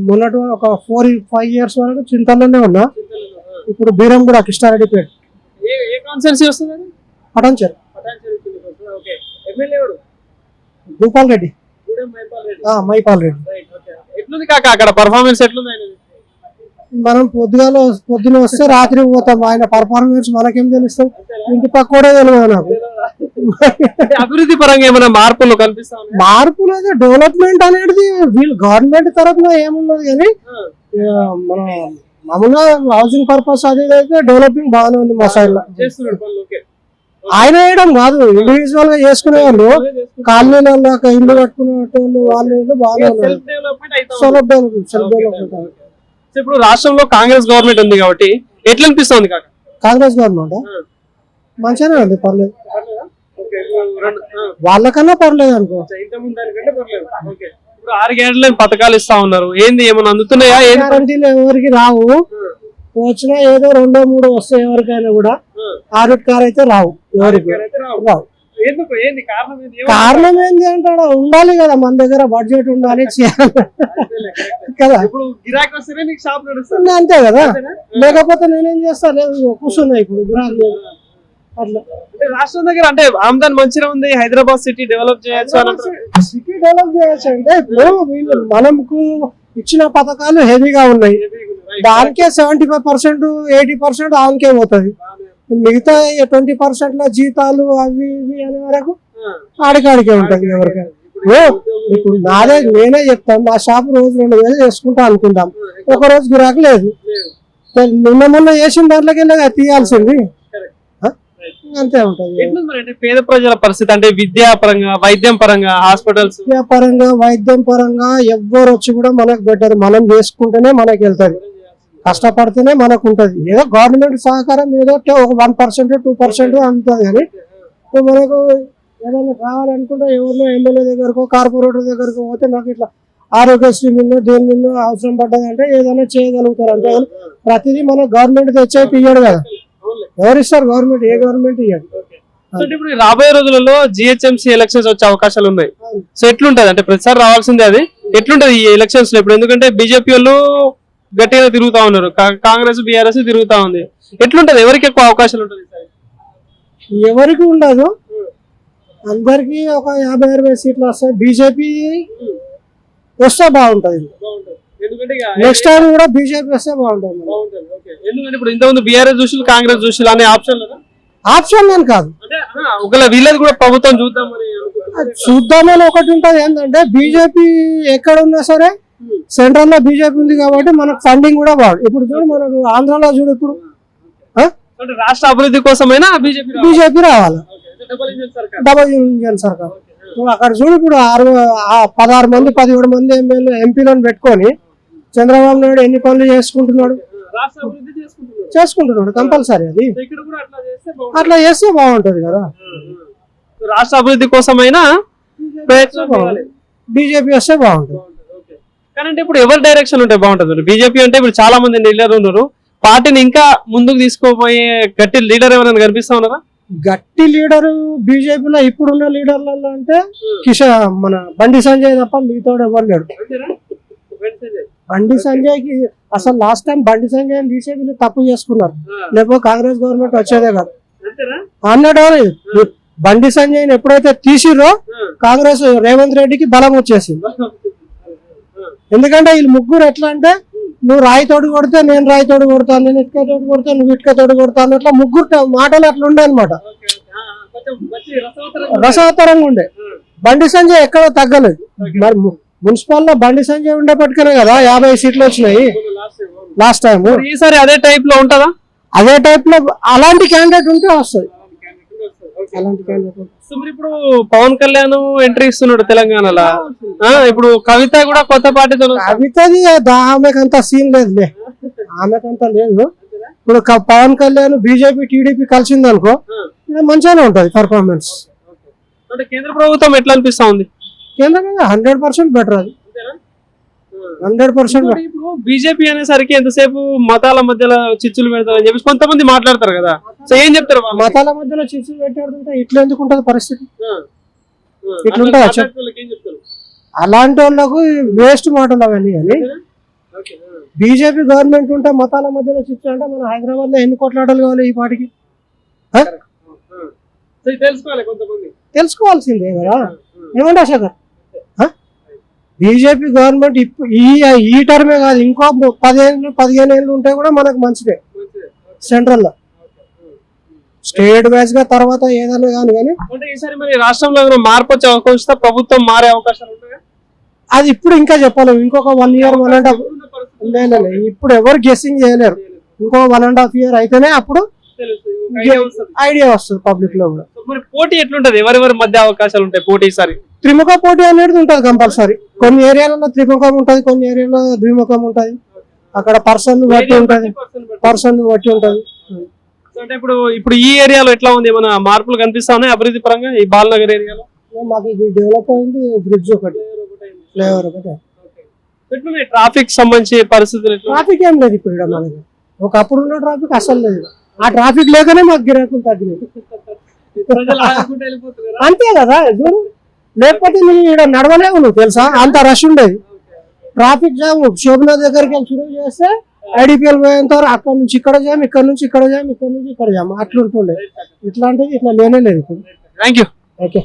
మొన్నటి ఒక 4-5 years వరకు చింతల్లోనే ఉన్నా. ఇప్పుడు బీరం కూడా కిష్టారెడ్డిపేట. ఏ కాన్స్టిట్యున్సీ వస్తుంది? పటాన్చెరు. భూపాల్ రెడ్డి. మైపాల్ రెడ్డి. ఎట్లుంది కాక అక్కడ పర్ఫార్మెన్స్ ఎట్లుంది? మనం పొద్దున వస్తే రాత్రి పోతాం, ఆయన పర్ఫార్మెన్స్ మనకేం తెలుస్తాం, ఇంటి పక్క కూడా తెలియదు నాకు. అభివృద్ధి పరంగా ఏమైనా మార్పులు కనిపిస్తాయి? మార్పులు అయితే డెవలప్మెంట్ అనేది వీళ్ళు గవర్నమెంట్ తరఫున ఏమున్నది కానీ మన మామూలుగా హౌసింగ్ పర్పస్ అది అయితే డెవలపింగ్ బాగానే ఉంది మా సైడ్ లో. ఆయన వేయడం కాదు, ఇండివిజువల్ గా చేసుకునే వాళ్ళు, కాలనీలలో ఇల్లు కట్టుకునే వాళ్ళు బాగానే ఉన్నారు. Self development. ఇప్పుడు రాష్ట్రంలో కాంగ్రెస్ గవర్నమెంట్ ఉంది కాబట్టి ఎట్లా అనిపిస్తుంది కాక? కాంగ్రెస్ గవర్నమెంట్ మంచిగానే ఉంది, పర్లేదు. వాళ్ళకన్నా పర్లేదు అనుకో. ఇప్పుడు 6 గ్యారెంటీలు పథకాలు ఇస్తా ఉన్నారు, ఏంది ఏమైనా అందుతున్నాయా? గ్యారంటీలు ఎవరికి రావు, వచ్చినా ఏదో 2-3 వస్తాయి ఎవరికైనా కూడా. ఆడిట్ కార్ అయితే రావు ఎవరికి, రావు. ఎందుకు, ఏంది కారణం ఏంది? కారణం ఏంటి అంటే ఆడ ఉండాలి కదా, మన దగ్గర బడ్జెట్ ఉండాలి, చేయాలి కదా. ఇప్పుడు గిరాకీ వస్తేనే నీకు షాప్ నడుస్తుంది, అంతే కదా, లేకపోతే నేనేం చేస్తా, లేదు కూర్చున్నా ఇప్పుడు గిరాకీ లేదు. అట్లా అంటే రాష్ట్రం దగ్గర అంటే ఆమ్దాన్ మంచిగా ఉంది, హైదరాబాద్ సిటీ డెవలప్ చేయొచ్చు అని. సిటీ డెవలప్ చేయొచ్చు అంటే ఇప్పుడు వీళ్ళు మనకు ఇచ్చిన పథకాలు హెవీగా ఉన్నాయి, దానికే 75%, 80% ఆమెకే పోతుంది. మిగతా 20% లో జీతాలు అవి ఇవి అనే వరకు ఆడికాడికే ఉంటుంది ఎవరికైనా. ఇప్పుడు నేనే చెప్తాను, నా షాప్ రోజు 2,000 చేసుకుంటా అనుకుంటాం, ఒక రోజు గిరాకీ లేదు, నిన్న మొన్న చేసిన దాంట్లోకి వెళ్ళి తీయాల్సింది, అంతే ఉంటది. అంటే పేద ప్రజల పరిస్థితి అంటే విద్యా పరంగా, వైద్యం పరంగా, హాస్పిటల్స్ విద్యా పరంగా, వైద్యం పరంగా ఎవ్వరు వచ్చి కూడా మనకు బెటర్, మనం చేసుకుంటేనే మనకి వెళ్తుంది, కష్టపడితేనే మనకు ఉంటది. ఏదో గవర్నమెంట్ సహకారం ఏదో ఒక 1%, 2% అందుతుంది, కానీ మనకు ఏదైనా కావాలనుకుంటే ఎవరినో ఎమ్మెల్యే దగ్గరకో కార్పొరేటర్ దగ్గరకు పోతే నాకు ఇట్లా ఆరోగ్యశ్రీ మీద దేని మీద అవసరం పడ్డది అంటే ఏదైనా చేయగలుగుతారు. అంటే ప్రతిదీ మన గవర్నమెంట్ తెచ్చే ఇయ్యాడు కదా, ఎవరిస్తారు గవర్నమెంట్, ఏ గవర్నమెంట్ ఇయ్యాడు. ఇప్పుడు రాబోయే రోజులలో జిహెచ్ఎంసీ ఎలక్షన్స్ వచ్చే అవకాశాలు ఉన్నాయి. సో ఎట్లుంటది అంటే ప్రతిసారి రావాల్సిందే, అది ఎట్లుంటది ఈ ఎలక్షన్స్ లో ఇప్పుడు? ఎందుకంటే బీజేపీ వాళ్ళు గట్టిగా తిరుగుతా ఉన్నారు, కాంగ్రెస్ బీఆర్ఎస్ తిరుగుతా ఉంది. ఎట్లుంటది, ఎవరికి ఎక్కువ అవకాశాలు ఉంటుంది? ఎవరికి ఉండదు, అందరికి ఒక 50-60 సీట్లు వస్తాయి. బీజేపీ వస్తే బాగుంటది, నెక్స్ట్ టైం కూడా బీజేపీ వస్తే బాగుంటది. ఎందుకంటే ఇప్పుడు ఇంతకుముందు బీఆర్ఎస్ చూసి కాంగ్రెస్ చూసి అనే ఆప్షన్ అని కాదు, ఒకవేళ వీళ్ళది కూడా ప్రభుత్వం చూద్దామని ఒకటి ఉంటది. ఏంటంటే బీజేపీ ఎక్కడ ఉన్నా సరే సెంట్రల్ లో బీజేపీ ఉంది కాబట్టి మనకు ఫండింగ్ కూడా బాగుంది. ఇప్పుడు చూడు మనకు ఆంధ్రాలో చూడు, ఇప్పుడు రాష్ట్ర అభివృద్ధి కోసమైనా బీజేపీ రావాలి, డబుల్ ఇంజన్ సర్కార్. అక్కడ చూడు ఇప్పుడు 16 మంది 17 మంది ఎంపీలను పెట్టుకొని చంద్రబాబు నాయుడు ఎన్ని పనులు చేసుకుంటున్నాడు కంపల్సరీ. అది అట్లా చేస్తే బాగుంటది కదా, రాష్ట్ర అభివృద్ధి కోసమైనా బీజేపీ వస్తే బాగుంటుంది. కానీ ఇప్పుడు ఎవరి డైరెక్షన్ ఉంటే బాగుంటుంది? బీజేపీ అంటే ఇప్పుడు చాలా మంది లీడర్ ఉన్నారు, పార్టీని ఇంకా ముందుకు తీసుకోపోయే గట్టి లీడర్ ఎవరైనా కనిపిస్తా ఉన్నారా? గట్టి లీడర్ బీజేపీలో ఇప్పుడున్న లీడర్లలో అంటే మన బండి సంజయ్ తప్ప మిగతా ఎవరు లేడు. బండి సంజయ్ కి అసలు లాస్ట్ టైం బండి సంజయ్ తీసే వీళ్ళు తప్పు చేసుకున్నారు, లేకపోతే కాంగ్రెస్ గవర్నమెంట్ వచ్చేదే కాదు అన్నాడు. బండి సంజయ్ ఎప్పుడైతే తీసిరో కాంగ్రెస్ రేవంత్ రెడ్డికి బలం వచ్చేసింది. ఎందుకంటే వీళ్ళు ముగ్గురు ఎట్లా అంటే, నువ్వు రాయి తోడు కొడితే నేను రాయి తోడు కొడతాను, నేను ఇటుక తోడు కొడితే నువ్వు ఇటుక తోడు కొడతాను, అట్లా ముగ్గురు మాటలు అట్లా ఉండే అనమాట, రసవత్తరంగా ఉండే. బండి సంజయ్ ఎక్కడ తగ్గలేదు. మరి మున్సిపల్ లో బండి సంజయ్ ఉండేపట్టుకునే కదా 50 సీట్లు వచ్చినాయి లాస్ట్ టైం. ఈసారి అదే టైప్ లో ఉంటుందా? అదే టైప్ లో అలాంటి క్యాండిడేట్ ఉంటే వస్తుంది, అలాంటి క్యాండిడేట్. ఇప్పుడు పవన్ కళ్యాణ్ ఎంట్రీ ఇస్తున్నాడు తెలంగాణలో, ఇప్పుడు కవిత కూడా కొత్త పార్టీతో. కవితది ఆమెకంత సీన్ లేదులే, ఆమెకంతా లేదు. ఇప్పుడు పవన్ కళ్యాణ్ బీజేపీ టీడీపీ కలిసింది అనుకో, మంచిగానే ఉంటది పర్ఫార్మెన్స్. అంటే కేంద్ర ప్రభుత్వం ఎట్లా అనిపిస్తా ఉంది? కేంద్రం 100% బెటర్, అది 100%. ఇప్పుడు బీజేపీ అనేసరికి ఎంతసేపు మతాల మధ్యలో చిచ్చులు పెడతారని చెప్పి కొంతమంది మాట్లాడతారు కదా, సో ఏం చెప్తారు? మతాల మధ్యలో చిచ్చులు పెట్టాడుంటే ఇట్లా ఎందుకు ఉంటది పరిస్థితి? ఇట్లుంటది. అలాంటి వాళ్ళకు వేస్ట్ మాటలు అవన్నీ. అని బీజేపీ గవర్నమెంట్ ఉంటే మతాల మధ్యలో చిచ్చు అంటే మన హైదరాబాద్ లో ఎన్ని కొట్లాటలు కావాలి ఈ పాటికి? తెలుసుకోవాల్సిందే కదా. ఏమంటా శేఖర్, బీజేపీ గవర్నమెంట్ ఈ టర్మే కాదు, ఇంకో 10-15 ఏళ్ళు ఉంటే కూడా మనకు మంచిదే. సెంట్రల్ లో స్టేట్ వైజ్ గా తర్వాత ఏదైనా కానీ ఈసారి మరి రాష్ట్రంలో మార్పు వచ్చే అవకాశం, ప్రభుత్వం మారే అవకాశాలు ఉంటాయా? అది ఇప్పుడు ఇంకా చెప్పలేము. ఇంకొక 1 year 1.5 ఇప్పుడు ఎవరు గెస్సింగ్ చేయలేరు. ఇంకో 1.5 year అయితేనే అప్పుడు ఐడియా వస్తుంది పబ్లిక్ లో కూడా. మరి పోటీ ఎట్లుంటది, ఎవరెవరి మధ్య అవకాశాలు ఉంటాయి పోటీ? ఈసారి త్రిముఖ పోటీ అనేది ఉంటది కంపల్సరీ. కొన్ని ఏరియాలలో త్రిముఖం ఉంటది, కొన్ని ఏరియాలో ద్విముఖం ఉంటది. అక్కడ పర్సన్ బట్టి ఉంటది, అంటే ఇప్పుడు ఈ ఏరియాలో ఎట్లా ఉంది, ఏమైనా మార్పులు కనిపిస్తా ఉన్నాయి అభివృద్ధి పరంగా? ఈ బాలనగర్ ఏరియాలో మాకు ఇది డెవలప్ అయింది, బ్రిడ్జ్ ఒకటి ఫ్లేవర్ ఒకటే. ఎట్లున్నాయి ట్రాఫిక్ సంబంధించి పరిస్థితులు ఎట్లా? ట్రాఫిక్ ఏం లేదు ఇప్పుడు ఈడ మనకి. ఒకప్పుడు ఉన్న ట్రాఫిక్ అసలు లేదు. ఆ ట్రాఫిక్ లేకనే మాకు గిరాకులు తగ్గినాయి. ప్రజలు ఆగుకుంటూ వెళ్ళిపోతున్నారు. అంతే కదా చూడు, లేకపోతే నువ్వు ఇక్కడ నడవలేవు, నువ్వు తెలుసా అంత రష్ ఉండేది. ట్రాఫిక్ జామ్ శోభనాథ్ దగ్గరికి వెళ్ళి షురూ చేస్తే ఐడిపిఎల్ పోయేంత వరకు అక్కడ నుంచి ఇక్కడ జామ్, ఇక్కడ నుంచి ఇక్కడ జామ్, ఇక్కడ నుంచి ఇక్కడ జామ్ అట్లుంటుండే. ఇట్లాంటిది ఇట్లా లేనే లేదు ఇప్పుడు. Thank you. ఓకే.